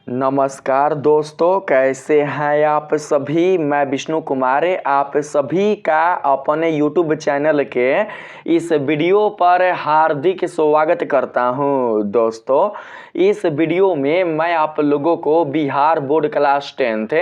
नमस्कार दोस्तों, कैसे हैं आप सभी। मैं विष्णु कुमार आप सभी का अपने YouTube चैनल के इस वीडियो पर हार्दिक स्वागत करता हूं। दोस्तों, इस वीडियो में मैं आप लोगों को बिहार बोर्ड क्लास 10th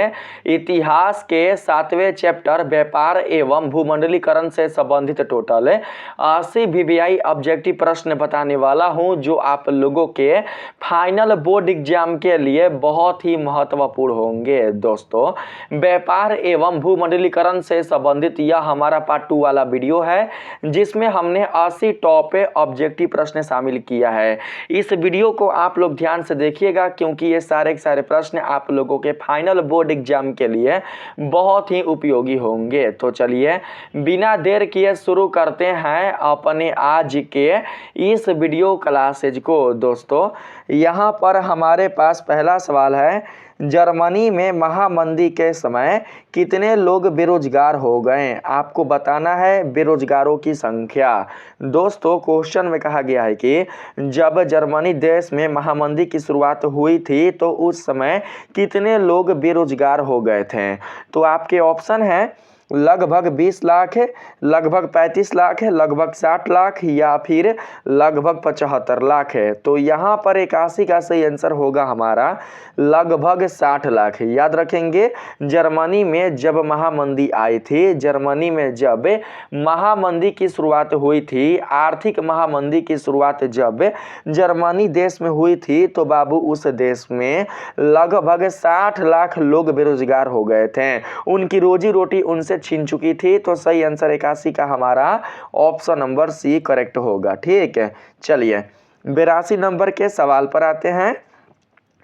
इतिहास के 7वें चैप्टर व्यापार एवं भूमंडलीकरण से संबंधित टोटल 80 VVI ऑब्जेक्टिव प्रश्न बताने वाला हूं, जो आप लोगों के फाइनल बोर्ड एग्जाम के लिए बहुत ही महत्वपूर्ण होंगे। दोस्तों, व्यापार एवं भूमंडलीकरण से संबंधित यह हमारा पार्ट 2 वाला वीडियो है, जिसमें हमने 80 टॉप ऑब्जेक्टिव प्रश्न शामिल किया है। इस वीडियो को आप लोग ध्यान से देखिएगा, क्योंकि ये सारे प्रश्न आप लोगों के फाइनल बोर्ड एग्जाम के लिए बहुत ही उपयोगी होंगे। तो चलिए बिना देर किए शुरू करते हैं अपने आज के इस वीडियो क्लासेज को। दोस्तों, यहाँ पर हमारे पास पहला सवाल है, जर्मनी में महामंदी के समय कितने लोग बेरोजगार हो गए। आपको बताना है बेरोजगारों की संख्या। दोस्तों, क्वेश्चन में कहा गया है कि जब जर्मनी देश में महामंदी की शुरुआत हुई थी तो उस समय कितने लोग बेरोजगार हो गए थे। तो आपके ऑप्शन है लगभग 20 लाख है, लगभग 35 लाख है, लगभग 60 लाख या फिर लगभग 75 लाख है। तो यहाँ पर 81 का सही आंसर होगा हमारा लगभग 60 लाख। याद रखेंगे, जर्मनी में जब महामंदी आई थी, जर्मनी में जब महामंदी की शुरुआत हुई थी, आर्थिक महामंदी की शुरुआत जब जर्मनी देश में हुई थी, तो बाबू उस देश में लगभग 60 लाख लोग बेरोजगार हो गए थे। उनकी रोजी रोटी उनसे छीन चुकी थी। तो सही आंसर 81 का हमारा ऑप्शन नंबर सी करेक्ट होगा। ठीक है, चलिए 82 नंबर के सवाल पर आते हैं।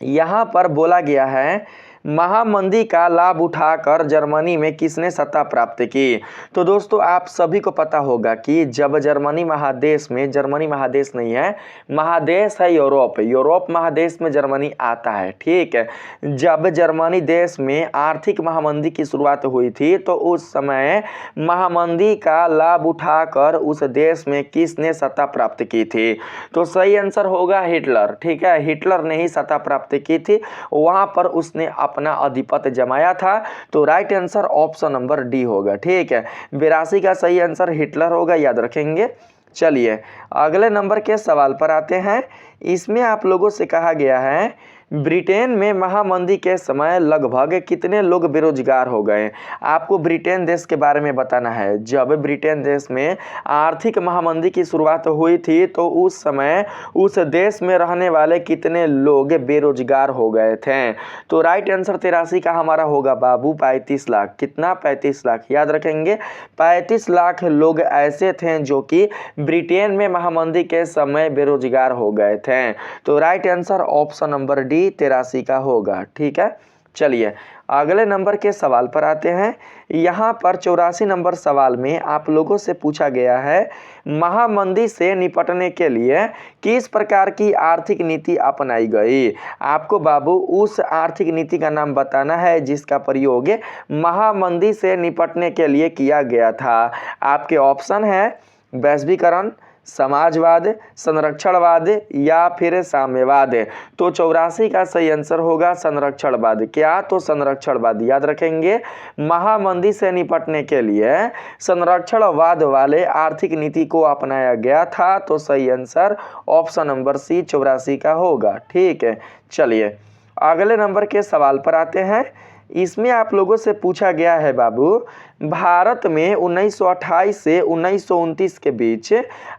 यहाँ पर बोला गया है, महामंदी का लाभ उठाकर जर्मनी में किसने सत्ता प्राप्त की। तो दोस्तों, आप सभी को पता होगा कि जब जर्मनी महादेश में, जर्मनी महादेश नहीं है, महादेश है यूरोप, यूरोप महादेश में जर्मनी आता है। ठीक है, जब जर्मनी देश में आर्थिक महामंदी की शुरुआत हुई थी, तो उस समय महामंदी का लाभ उठाकर उस देश में किसने सत्ता प्राप्त की थी। तो सही आंसर होगा हिटलर। ठीक है, हिटलर ने ही सत्ता प्राप्त की थी, वहां पर उसने अपना आधिपत्य जमाया था। तो right answer option number D होगा। ठीक है, 82 का सही आंसर हिटलर होगा, याद रखेंगे। चलिए अगले नंबर के सवाल पर आते हैं। इसमें आप लोगों से कहा गया है, ब्रिटेन में महामंदी के समय लगभग कितने लोग बेरोजगार हो गए। आपको ब्रिटेन देश के बारे में बताना है। जब ब्रिटेन देश में आर्थिक महामंदी की शुरुआत हुई थी, तो उस समय उस देश में रहने वाले कितने लोग बेरोजगार हो गए थे। तो राइट आंसर 83 का हमारा होगा बाबू 35 लाख। कितना? 35 लाख। याद रखेंगे, 35 लाख लोग ऐसे थे जो कि ब्रिटेन में महामंदी के समय बेरोजगार हो गए थे। तो right answer option number D 83 का होगा। ठीक है, चलिए अगले नंबर के सवाल पर आते हैं। यहाँ पर 84 नंबर सवाल में आप लोगों से पूछा गया है, महामंदी से निपटने के लिए किस प्रकार की आर्थिक नीति अपनाई गई। आपको बाबू उस आर्थिक नीति का नाम बताना है जिसका प्रयोग महामंदी से निपटने के लिए किया गया था। आपके ऑप्शन है वैश्वीकरण, समाजवाद, संरक्षणवाद या फिर साम्यवाद। तो 84 का सही आंसर होगा संरक्षणवाद। क्या? तो संरक्षणवाद। याद रखेंगे, महामंदी से निपटने के लिए संरक्षणवाद वाले आर्थिक नीति को अपनाया गया था। तो सही आंसर ऑप्शन नंबर सी 84 का होगा। ठीक है, चलिए अगले नंबर के सवाल पर आते हैं। इसमें आप लोगों से पूछा गया है बाबू, भारत में 1928 से 1929 के बीच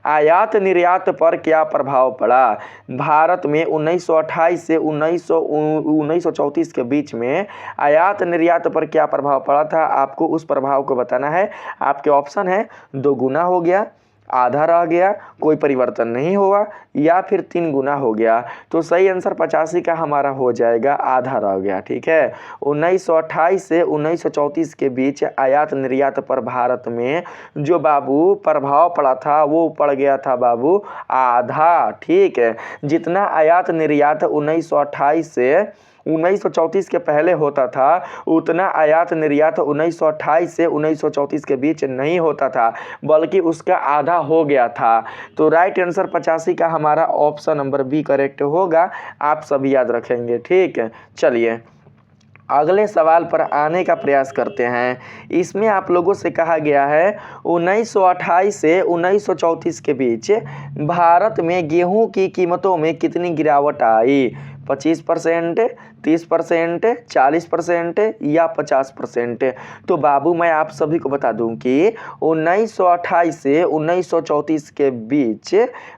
आयात निर्यात पर क्या प्रभाव पड़ा। भारत में 1928 से 1934 के बीच में आयात निर्यात पर क्या प्रभाव पड़ा था। आपको उस प्रभाव को बताना है। आपके ऑप्शन है 2 गुना हो गया, आधा रह गया, कोई परिवर्तन नहीं हुआ, या फिर 3 गुना हो गया। तो सही आंसर 85 का हमारा हो जाएगा आधा रह गया। ठीक है, 1928 से 1934 के बीच आयात निर्यात पर भारत में जो बाबू प्रभाव पड़ा था, वो पड़ गया था बाबू आधा। ठीक है, जितना आयात निर्यात 1928 से 1934 के पहले होता था उतना आयात निर्यात 1928 से 1934 के बीच नहीं होता था, बल्कि उसका आधा हो गया था। तो राइट आंसर 85 का हमारा ऑप्शन नंबर बी करेक्ट होगा। आप सभी याद रखेंगे। ठीक है, चलिए अगले सवाल पर आने का प्रयास करते हैं। इसमें आप लोगों से कहा गया है 1928 से 1934 के बीच भारत में गेहूं की कीमतों में कितनी गिरावट आई? 25%, 30%, 40% या 50%? तो बाबू मैं आप सभी को बता दूं कि 1928 से 1934 के बीच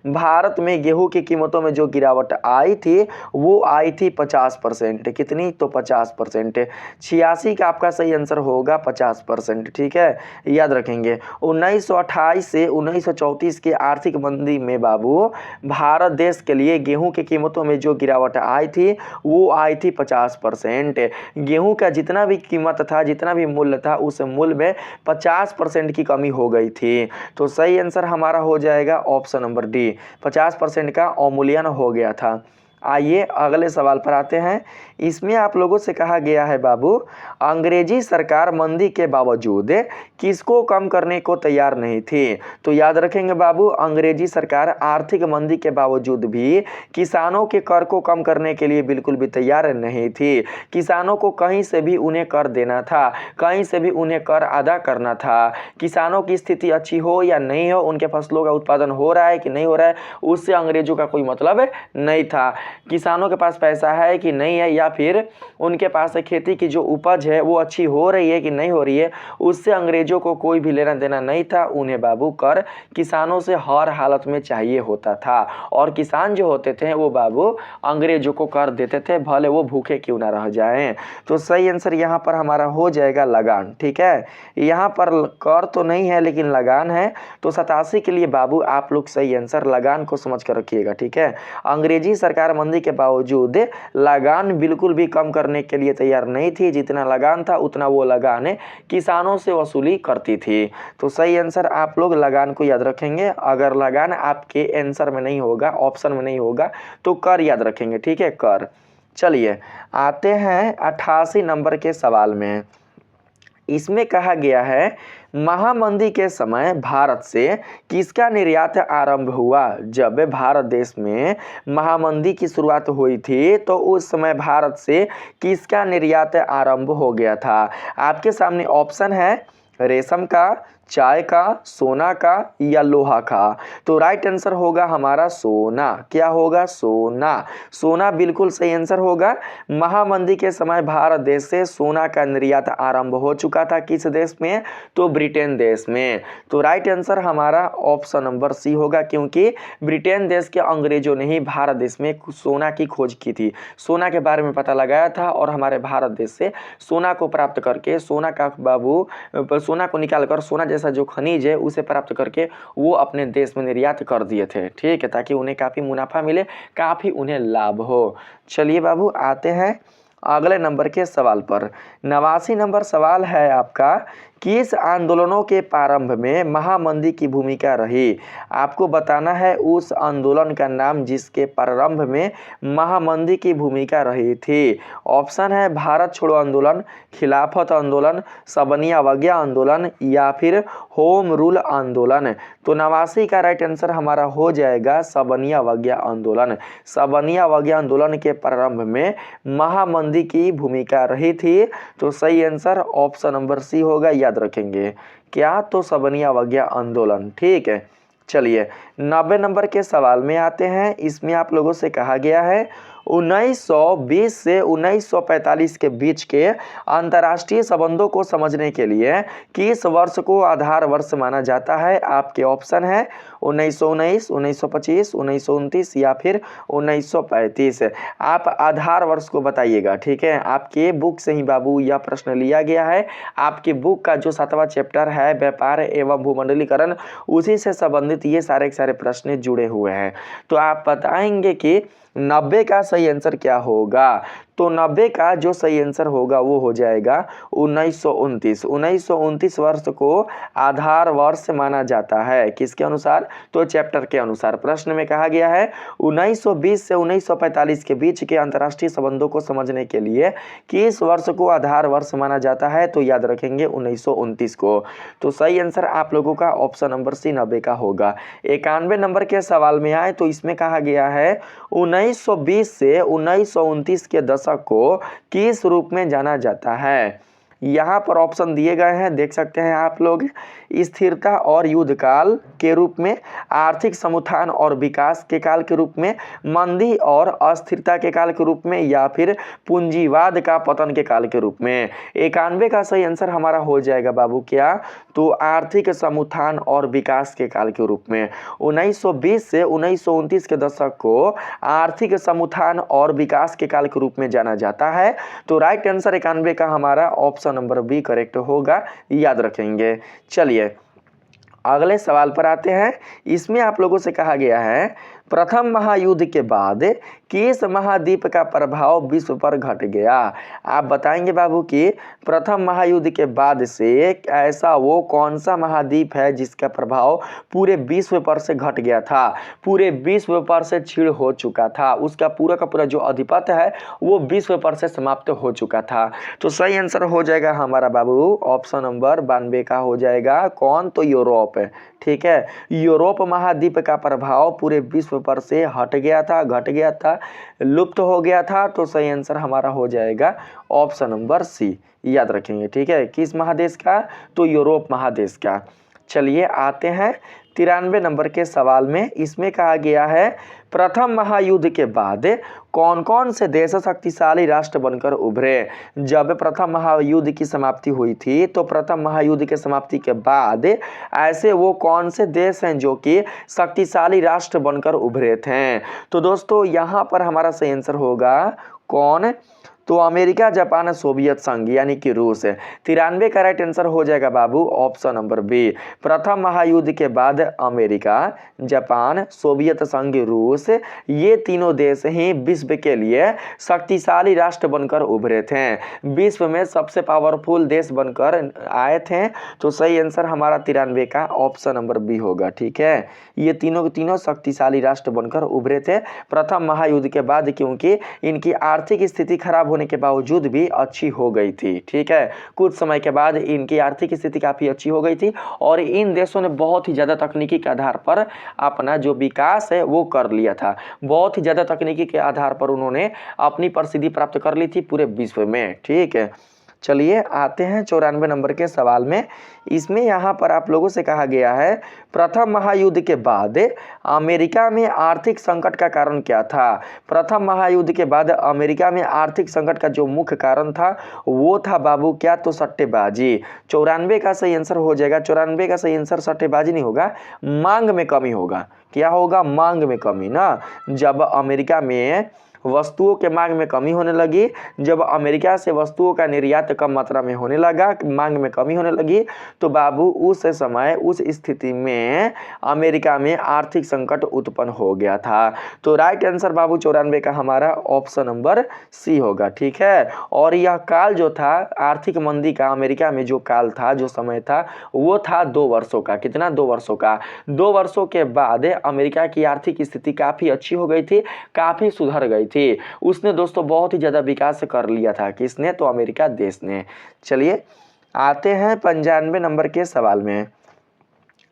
भारत में गेहूं की कीमतों में जो गिरावट आई थी वो आई थी 50%। कितनी? तो 50%। 86 का आपका सही आंसर होगा 50%। ठीक है, याद रखेंगे। 1928 से 1934 की आर्थिक मंदी में बाबू भारत देश के लिए गेहूं की कीमतों में जो गिरावट आई थी वो आई थी 50%। गेहूं का जितना भी कीमत था, जितना भी मूल्य था, उस मूल्य में 50% की कमी हो गई थी। तो सही आंसर हमारा हो जाएगा ऑप्शन नंबर डी, 50% का अवमूल्यन हो गया था। आइए अगले सवाल पर आते हैं। इसमें आप लोगों से कहा गया है बाबू अंग्रेजी सरकार मंदी के बावजूद किसको कम करने को तैयार नहीं थी? तो याद रखेंगे बाबू, अंग्रेजी सरकार आर्थिक मंदी के बावजूद भी किसानों के कर को कम करने के लिए बिल्कुल भी तैयार नहीं थी। किसानों को कहीं से भी उन्हें कर देना था, कहीं से भी उन्हें कर अदा करना था। किसानों की स्थिति अच्छी हो या नहीं हो, उनके फसलों का उत्पादन हो रहा है कि नहीं हो रहा है, उससे अंग्रेजों का कोई मतलब नहीं था। किसानों के पास पैसा है कि नहीं है, या फिर उनके पास खेती की जो उपज है वो अच्छी हो रही है कि नहीं हो रही है, उससे अंग्रेजों को कोई भी लेना देना नहीं था। उन्हें बाबू कर किसानों से हर हालत में चाहिए होता था, और किसान जो होते थे वो बाबू अंग्रेजों को कर देते थे, भले वो भूखे क्यों ना रह जाएं। तो सही आंसर यहाँ पर हमारा हो जाएगा लगान। ठीक है, यहाँ पर कर तो नहीं है लेकिन लगान है। तो 87 के लिए बाबू आप लोग सही आंसर लगान को समझ कर रखिएगा। ठीक है, अंग्रेजी सरकार मंदी के बावजूद लगान बिल्कुल भी कम करने के लिए तैयार नहीं थी। जितना लगान था उतना वो लगान किसानों से वसूली करती थी। तो सही आंसर आप लोग लगान को याद रखेंगे। अगर लगान आपके आंसर में नहीं होगा, ऑप्शन में नहीं होगा, तो कर याद रखेंगे। ठीक है, कर। चलिए आते हैं 88 नंबर के सवाल में। इसमें कहा गया है महामंदी के समय भारत से किसका निर्यात आरंभ हुआ? जब भारत देश में महामंदी की शुरुआत हुई थी तो उस समय भारत से किसका निर्यात आरंभ हो गया था? आपके सामने ऑप्शन है रेशम का, चाय का, सोना का या लोहा का। तो राइट आंसर होगा हमारा सोना। क्या होगा? सोना। सोना बिल्कुल सही आंसर होगा। महामंदी के समय भारत देश से सोना का निर्यात आरंभ हो चुका था। किस देश में? तो ब्रिटेन देश में। तो राइट आंसर हमारा ऑप्शन नंबर सी होगा, क्योंकि ब्रिटेन देश के अंग्रेजों ने ही भारत देश में सोना की खोज की थी, सोना के बारे में पता लगाया था, और हमारे भारत देश से सोना को प्राप्त करके, सोना का बाबू सोना को निकालकर सोना जैसा जो खनिज है उसे प्राप्त करके वो अपने देश में निर्यात कर दिए थे। ठीक है, ताकि उन्हें काफ़ी मुनाफा मिले, काफ़ी उन्हें लाभ हो। चलिए बाबू आते हैं अगले नंबर के सवाल पर। 89 नंबर सवाल है आपका, किस आंदोलनों के प्रारंभ में महामंदी की भूमिका रही? आपको बताना है उस आंदोलन का नाम जिसके प्रारंभ में महामंदी की भूमिका रही थी। ऑप्शन है भारत छोड़ो आंदोलन, खिलाफत आंदोलन, सबनिया अवज्ञा आंदोलन या फिर होम रूल आंदोलन। तो 89 का राइट आंसर हमारा हो जाएगा सबनिया अवज्ञा आंदोलन। सबनिया अवज्ञा आंदोलन के प्रारंभ में महामंदी की भूमिका रही थी। तो सही आंसर ऑप्शन नंबर सी होगा, याद रखेंगे। क्या? तो सबनिया अवज्ञा आंदोलन। ठीक है, चलिए 90 नंबर के सवाल में आते हैं। इसमें आप लोगों से कहा गया है 1920 से 1945 के बीच के अंतर्राष्ट्रीय संबंधों को समझने के लिए किस वर्ष को आधार वर्ष माना जाता है? आपके ऑप्शन है 1919, 1925, 1929 या फिर 1935। आप आधार वर्ष को बताइएगा। ठीक है, आपके बुक से ही बाबू यह प्रश्न लिया गया है। आपके बुक का जो 7वां चैप्टर है व्यापार एवं भूमंडलीकरण, उसी से संबंधित ये सारे के सारे प्रश्न जुड़े हुए हैं। तो आप बताएंगे कि 90 का सही आंसर क्या होगा? तो 90 का जो सही आंसर होगा वो हो जाएगा 1929। 1929 वर्ष को आधार वर्ष माना जाता है, किसके अनुसार? तो चैप्टर के अनुसार। प्रश्न में कहा गया है 1920 से 1945 के बीच के अंतर्राष्ट्रीय संबंधों को समझने के लिए किस वर्ष को आधार वर्ष माना जाता है? तो याद रखेंगे 1929 को। तो सही आंसर आप लोगों का ऑप्शन नंबर सी 90 का होगा। 91 नंबर के सवाल में आए तो इसमें कहा गया है 1920 से 1929 के दशक को किस रूप में जाना जाता है? यहाँ पर ऑप्शन दिए गए हैं, देख सकते हैं आप लोग। स्थिरता और युद्ध काल के रूप में, आर्थिक समुत्थान और विकास के काल के रूप में, मंदी और अस्थिरता के काल के रूप में, या फिर पूंजीवाद का पतन के काल के रूप में। 91 का सही आंसर हमारा हो जाएगा बाबू क्या? तो आर्थिक समुत्थान और विकास के काल के रूप में। 1920 से 1929 के दशक को आर्थिक समुत्थान और विकास के काल के रूप में जाना जाता है। तो राइट आंसर 91 का हमारा ऑप्शन नंबर बी करेक्ट होगा, याद रखेंगे। चलिए अगले सवाल पर आते हैं। इसमें आप लोगों से कहा गया है प्रथम महायुद्ध के बाद किस महाद्वीप का प्रभाव विश्व पर घट गया? आप बताएंगे बाबू कि प्रथम महायुद्ध के बाद से ऐसा वो कौन सा महाद्वीप है जिसका प्रभाव पूरे विश्व पर से घट गया था, पूरे विश्व पर से क्षीण हो चुका था, उसका पूरा का पूरा जो अधिपत्य है वो विश्व पर से समाप्त हो चुका था। तो सही आंसर हो जाएगा हमारा बाबू ऑप्शन नंबर 92 का हो जाएगा। कौन? तो यूरोप। ठीक है, यूरोप महाद्वीप का प्रभाव पूरे विश्व पर से हट गया था, घट गया था, लुप्त हो गया था। तो सही आंसर हमारा हो जाएगा ऑप्शन नंबर सी, याद रखेंगे। ठीक है, किस महादेश का? तो यूरोप महादेश का। चलिए आते हैं 93 नंबर के सवाल में। इसमें कहा गया है प्रथम महायुद्ध के बाद कौन कौन से देश शक्तिशाली राष्ट्र बनकर उभरे? जब प्रथम महायुद्ध की समाप्ति हुई थी तो प्रथम महायुद्ध के समाप्ति के बाद ऐसे वो कौन से देश हैं जो कि शक्तिशाली राष्ट्र बनकर उभरे थे? तो दोस्तों यहाँ पर हमारा सही आंसर होगा कौन? तो अमेरिका, जापान, सोवियत संघ यानी कि रूस। 93 का राइट आंसर हो जाएगा बाबू ऑप्शन नंबर बी। प्रथम महायुद्ध के बाद अमेरिका, जापान, सोवियत संघ, रूस, ये तीनों देश ही विश्व के लिए शक्तिशाली राष्ट्र बनकर उभरे थे, विश्व में सबसे पावरफुल देश बनकर आए थे। तो सही आंसर हमारा 93 का ऑप्शन नंबर बी होगा। ठीक है, ये तीनों शक्तिशाली राष्ट्र बनकर उभरे थे प्रथम महायुद्ध के बाद, क्योंकि इनकी आर्थिक स्थिति खराब होने के बावजूद भी अच्छी हो गई थी। ठीक है, कुछ समय के बाद इनकी आर्थिक स्थिति काफी अच्छी हो गई थी और इन देशों ने बहुत ही ज्यादा तकनीकी के आधार पर अपना जो विकास है वो कर लिया था। बहुत ही ज्यादा तकनीकी के आधार पर उन्होंने अपनी प्रसिद्धि प्राप्त कर ली थी पूरे विश्व में। ठीक है, चलिए आते हैं 94 नंबर के सवाल में। इसमें यहाँ पर आप लोगों से कहा गया है प्रथम महायुद्ध के बाद अमेरिका में आर्थिक संकट का कारण क्या था? प्रथम महायुद्ध के बाद अमेरिका में आर्थिक संकट का जो मुख्य कारण था वो था बाबू क्या? तो सट्टेबाजी। 94 का सही आंसर हो जाएगा। 94 का सही आंसर सट्टेबाजी नहीं होगा, मांग में कमी होगा। क्या होगा? मांग में कमी ना। जब अमेरिका में वस्तुओं के मांग में कमी होने लगी, जब अमेरिका से वस्तुओं का निर्यात कम मात्रा में होने लगा, मांग में कमी होने लगी, तो बाबू उस समय उस स्थिति में अमेरिका में आर्थिक संकट उत्पन्न हो गया था। तो राइट आंसर बाबू 94 का हमारा ऑप्शन नंबर सी होगा। ठीक है, और यह काल जो था आर्थिक मंदी का अमेरिका में जो काल था, जो समय था, वो था 2 वर्षों का। कितना? 2 वर्षों का। 2 वर्षों के बाद अमेरिका की आर्थिक स्थिति काफी अच्छी हो गई थी, काफी सुधर गई थी। उसने दोस्तों बहुत ही ज्यादा विकास कर लिया था। किसने? तो अमेरिका देश ने। चलिए आते हैं 95 नंबर के सवाल में।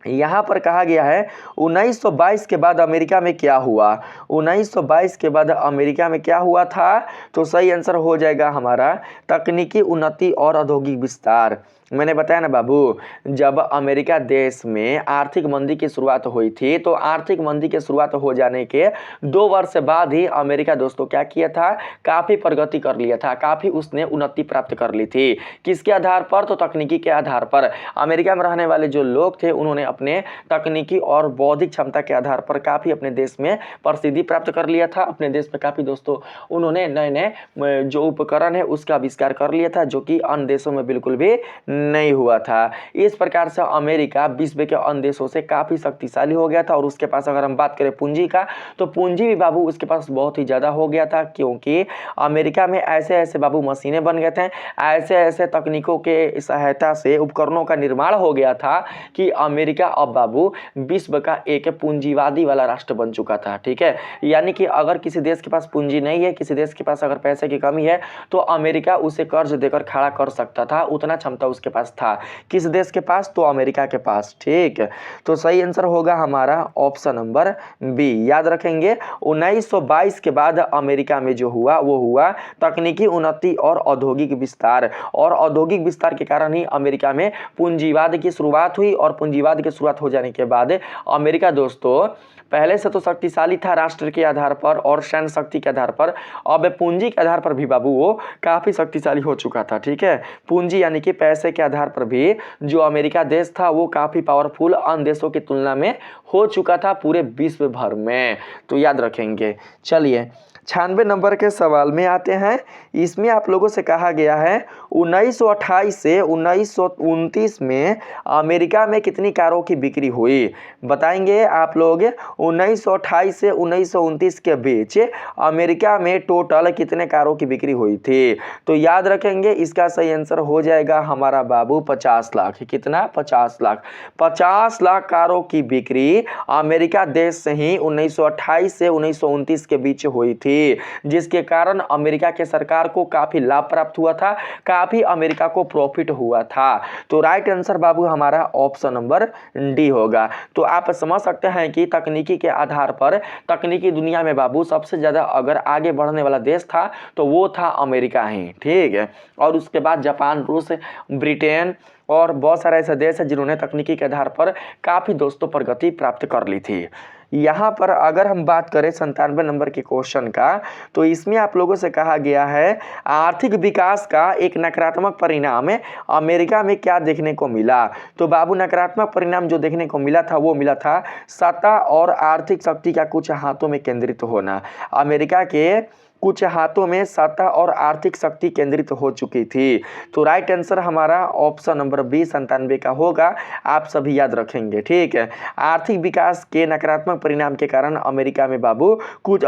यहाँ पर कहा गया है 1922 के बाद अमेरिका में क्या हुआ? 1922 के बाद अमेरिका में क्या हुआ था? तो सही आंसर हो जाएगा हमारा तकनीकी उन्नति और औद्योगिक विस्तार। मैंने बताया ना बाबू, जब अमेरिका देश में आर्थिक मंदी की शुरुआत हुई थी तो आर्थिक मंदी की शुरुआत हो जाने के 2 वर्ष बाद ही अमेरिका दोस्तों क्या किया था? काफ़ी प्रगति कर लिया था, काफ़ी उसने उन्नति प्राप्त कर ली थी। किसके आधार पर? तो तकनीकी के आधार पर। अमेरिका में रहने वाले जो लोग थे उन्होंने अपने तकनीकी और बौद्धिक क्षमता के आधार पर काफ़ी अपने देश में प्रसिद्धि प्राप्त कर लिया था। अपने देश में काफ़ी दोस्तों उन्होंने नए नए जो उपकरण है उसका आविष्कार कर लिया था, जो कि अन्य देशों में बिल्कुल भी नहीं हुआ था। इस प्रकार से अमेरिका विश्व के अन्य देशों से काफ़ी शक्तिशाली हो गया था। और उसके पास अगर हम बात करें पूंजी का, तो पूंजी भी बाबू उसके पास बहुत ही ज़्यादा हो गया था, क्योंकि अमेरिका में ऐसे ऐसे बाबू मशीनें बन गए थे, ऐसे ऐसे तकनीकों के सहायता से उपकरणों का निर्माण हो गया था कि अमेरिका अब बाबू विश्व का एक पूंजीवादी वाला राष्ट्र बन चुका था। ठीक है, यानी कि अगर किसी देश के पास पूंजी नहीं है, किसी देश के पास अगर पैसे की कमी है, तो अमेरिका उसे कर्ज देकर खड़ा कर सकता था, उतना क्षमता उसके पास था। किस देश के पास? तो अमेरिका के पास। ठीक, तो सही आंसर होगा हमारा ऑप्शन नंबर बी। याद रखेंगे 1922 के बाद अमेरिका में जो हुआ वो हुआ तकनीकी उन्नति और औद्योगिक विस्तार, और औद्योगिक विस्तार के कारण ही अमेरिका में पूंजीवाद की शुरुआत हुई। और पूंजीवाद की शुरुआत हो जाने के बाद अमेरिका दोस्तों पहले से तो शक्तिशाली था राष्ट्र के आधार पर और सैन्य शक्ति के आधार पर, अब पूंजी के आधार पर भी बाबू वो काफ़ी शक्तिशाली हो चुका था। ठीक है, पूंजी यानी कि पैसे के आधार पर भी जो अमेरिका देश था वो काफ़ी पावरफुल अन्य देशों की तुलना में हो चुका था पूरे विश्व भर में। तो याद रखेंगे। चलिए 96 नंबर के सवाल में आते हैं। इसमें आप लोगों से कहा गया है 1928 से 1929 में अमेरिका में कितनी कारों की बिक्री हुई? बताएंगे आप लोग 1928 से 1929 के बीच अमेरिका में टोटल कितने कारों की बिक्री हुई थी? तो याद रखेंगे इसका सही आंसर हो जाएगा हमारा बाबू 50 लाख। कितना? 50 लाख। 50 लाख कारों की बिक्री अमेरिका देश से ही 1928 से 1929 के बीच हुई थी, जिसके कारण अमेरिका के सरकार को काफी लाभ प्राप्त हुआ था, काफी अमेरिका को प्रॉफिट हुआ था। तो राइट आंसर बाबू हमारा ऑप्शन नंबर डी होगा। तो आप समझ सकते हैं कि तकनीकी के आधार पर तकनीकी दुनिया में बाबू सबसे ज्यादा अगर आगे बढ़ने वाला देश था तो वो था अमेरिका ही। ठीक है, और उसके बाद जापान, रूस, ब्रिटेन और बहुत सारे ऐसे देश हैं जिन्होंने तकनीकी के आधार पर काफ़ी दोस्तों प्रगति प्राप्त कर ली थी। यहाँ पर अगर हम बात करें 97 नंबर के क्वेश्चन का, तो इसमें आप लोगों से कहा गया है आर्थिक विकास का एक नकारात्मक परिणाम अमेरिका में क्या देखने को मिला? तो बाबू नकारात्मक परिणाम जो देखने को मिला था वो मिला था सत्ता और आर्थिक शक्ति का कुछ हाथों में केंद्रित होना। अमेरिका के कुछ हाथों में सत्ता और आर्थिक शक्ति केंद्रित हो चुकी थी। तो राइट आंसर हमारा ऑप्शन नंबर बी 97 का होगा। आप सभी याद रखेंगे। ठीक है, आर्थिक विकास के नकारात्मक परिणाम के कारण अमेरिका में बाबू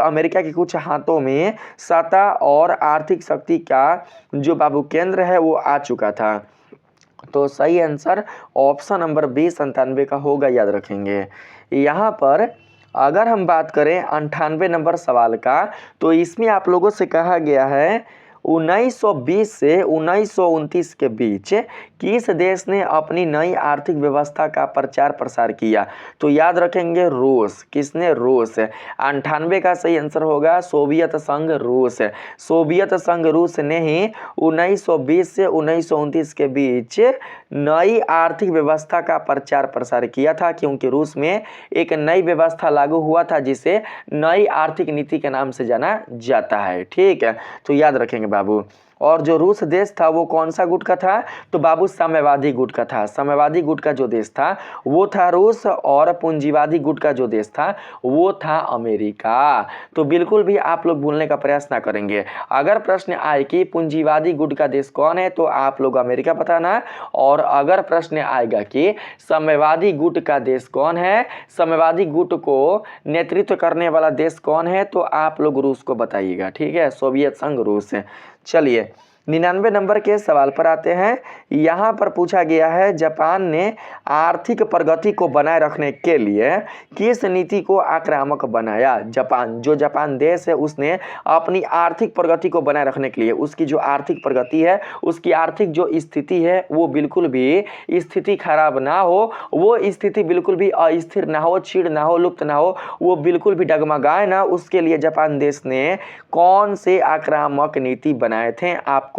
अमेरिका के कुछ हाथों में सत्ता और आर्थिक शक्ति का जो बाबू केंद्र है वो आ चुका था। तो सही आंसर ऑप्शन नंबर बी 97 का होगा। याद रखेंगे। यहाँ पर अगर हम बात करें 98 नंबर सवाल का, तो इसमें आप लोगों से कहा गया है 1920 से 1929 के बीच किस देश ने अपनी नई आर्थिक व्यवस्था का प्रचार प्रसार किया? तो याद रखेंगे रूस। किसने? रूस। 98 का सही आंसर होगा सोवियत संघ रूस। सोवियत संघ रूस ने ही 1920 से 1929 के बीच नई आर्थिक व्यवस्था का प्रचार प्रसार किया था, क्योंकि रूस में एक नई व्यवस्था लागू हुआ था जिसे नई आर्थिक नीति के नाम से जाना जाता है। ठीक है, तो याद रखेंगे बाबू। और जो रूस देश था वो कौन सा गुट का था? तो बाबू साम्यवादी गुट का था। साम्यवादी गुट का जो देश था वो था रूस, और पूंजीवादी गुट का जो देश था वो था अमेरिका। तो बिल्कुल भी आप लोग भूलने का प्रयास ना करेंगे। अगर प्रश्न आए कि पूंजीवादी गुट का देश कौन है तो आप लोग अमेरिका बताना, और अगर प्रश्न आएगा कि साम्यवादी गुट का देश कौन है, साम्यवादी गुट को नेतृत्व करने वाला देश कौन है, तो आप लोग रूस को बताइएगा। ठीक है, सोवियत संघ रूस। चलिए 99 नंबर के सवाल पर आते हैं। यहाँ पर पूछा गया है जापान ने आर्थिक प्रगति को बनाए रखने के लिए किस नीति को आक्रामक बनाया? जापान देश है उसने अपनी आर्थिक प्रगति को बनाए रखने के लिए उसकी जो आर्थिक प्रगति है, उसकी आर्थिक जो स्थिति है वो बिल्कुल भी स्थिति खराब ना हो, वो स्थिति बिल्कुल भी अस्थिर ना हो, छीड़ ना हो, लुप्त ना हो, वो बिल्कुल भी डगमगाए ना, उसके लिए जापान देश ने कौन से आक्रामक नीति बनाए थे? आपको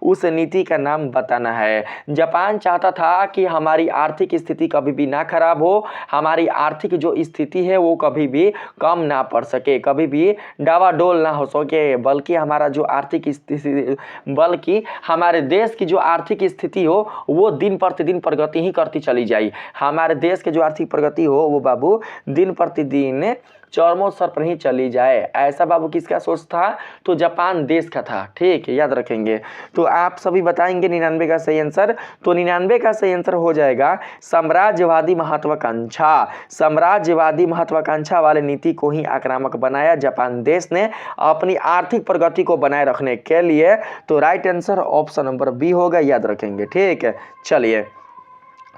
उस नीति का नाम बताना है। जापान चाहता था कि हमारी आर्थिक स्थिति कभी भी ना खराब हो, हमारी आर्थिक जो स्थिति है वो कभी भी कम ना पड़ सके, कभी भी डावाडोल ना हो सके, बल्कि हमारा जो आर्थिक स्थिति, बल्कि हमारे देश की जो आर्थिक स्थिति हो वो दिन प्रतिदिन प्रगति ही करती चली जाए। हमारे देश की जो आर्थिक प्रगति हो वो बाबू दिन प्रतिदिन चरमोत्कर्ष पर ही चली जाए। ऐसा बाबू किसका सोच था? तो जापान देश का था। ठीक है, याद रखेंगे। तो आप सभी बताएंगे 99 का सही आंसर। तो 99 का सही आंसर हो जाएगा साम्राज्यवादी महत्वाकांक्षा। साम्राज्यवादी महत्वाकांक्षा वाले नीति को ही आक्रामक बनाया जापान देश ने अपनी आर्थिक प्रगति को बनाए रखने के लिए। तो right answer option number B होगा, याद रखेंगे। ठीक है, चलिए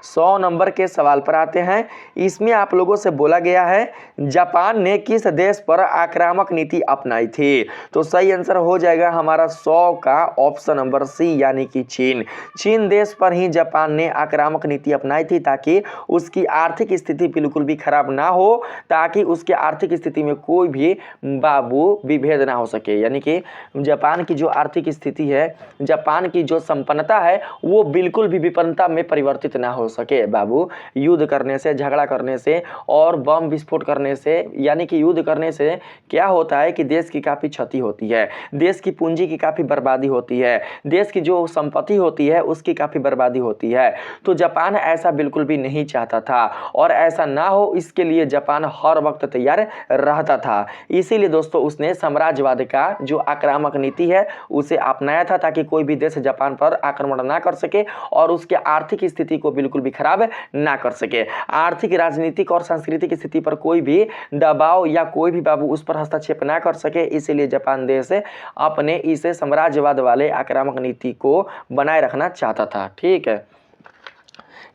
100 नंबर के सवाल पर आते हैं। इसमें आप लोगों से बोला गया है जापान ने किस देश पर आक्रामक नीति अपनाई थी? तो सही आंसर हो जाएगा हमारा 100 का ऑप्शन नंबर सी, यानी कि चीन। चीन देश पर ही जापान ने आक्रामक नीति अपनाई थी ताकि उसकी आर्थिक स्थिति बिल्कुल भी खराब ना हो, ताकि उसके आर्थिक स्थिति में कोई भी बाबू विभेद ना हो सके। यानी कि जापान की जो आर्थिक स्थिति है, जापान की जो संपन्नता है, वो बिल्कुल भी विपन्नता में परिवर्तित ना हो सके बाबू। युद्ध करने से, झगड़ा करने से और बम विस्फोट करने से, यानी कि युद्ध करने से क्या होता है कि देश की काफ़ी क्षति होती है, देश की पूंजी की काफ़ी बर्बादी होती है, देश की जो संपत्ति होती है उसकी काफ़ी बर्बादी होती है। तो जापान ऐसा बिल्कुल भी नहीं चाहता था और ऐसा ना हो इसके लिए जापान हर वक्त तैयार रहता था। इसीलिए दोस्तों उसने साम्राज्यवाद का जो आक्रामक नीति है उसे अपनाया था ताकि कोई भी देश जापान पर आक्रमण ना कर सके और उसके आर्थिक स्थिति को बिल्कुल भी खराब ना कर सके। आर्थिक, राजनीतिक और सांस्कृतिक स्थिति पर कोई भी दबाव या कोई भी बाबू उस पर हस्तक्षेप ना कर सके, इसीलिए जापान देश अपने इसे साम्राज्यवाद वाले आक्रामक नीति को बनाए रखना चाहता था। ठीक है,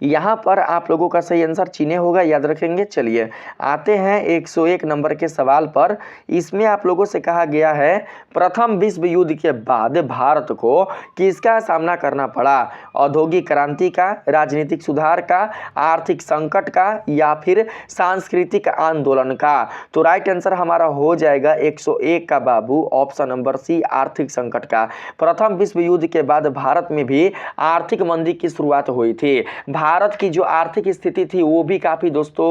यहाँ पर आप लोगों का सही आंसर चीने होगा, याद रखेंगे। चलिए आते हैं 101 नंबर के सवाल पर। इसमें आप लोगों से कहा गया है प्रथम विश्व युद्ध के बाद भारत को किसका सामना करना पड़ा? औद्योगिक क्रांति का, राजनीतिक सुधार का, आर्थिक संकट का या फिर सांस्कृतिक आंदोलन का? तो राइट आंसर हमारा हो जाएगा 101 का बाबू, ऑप्शन नंबर सी, आर्थिक संकट का। प्रथम विश्व युद्ध के बाद भारत में भी आर्थिक मंदी की शुरुआत हुई थी। भारत की जो आर्थिक स्थिति थी वो भी काफ़ी दोस्तों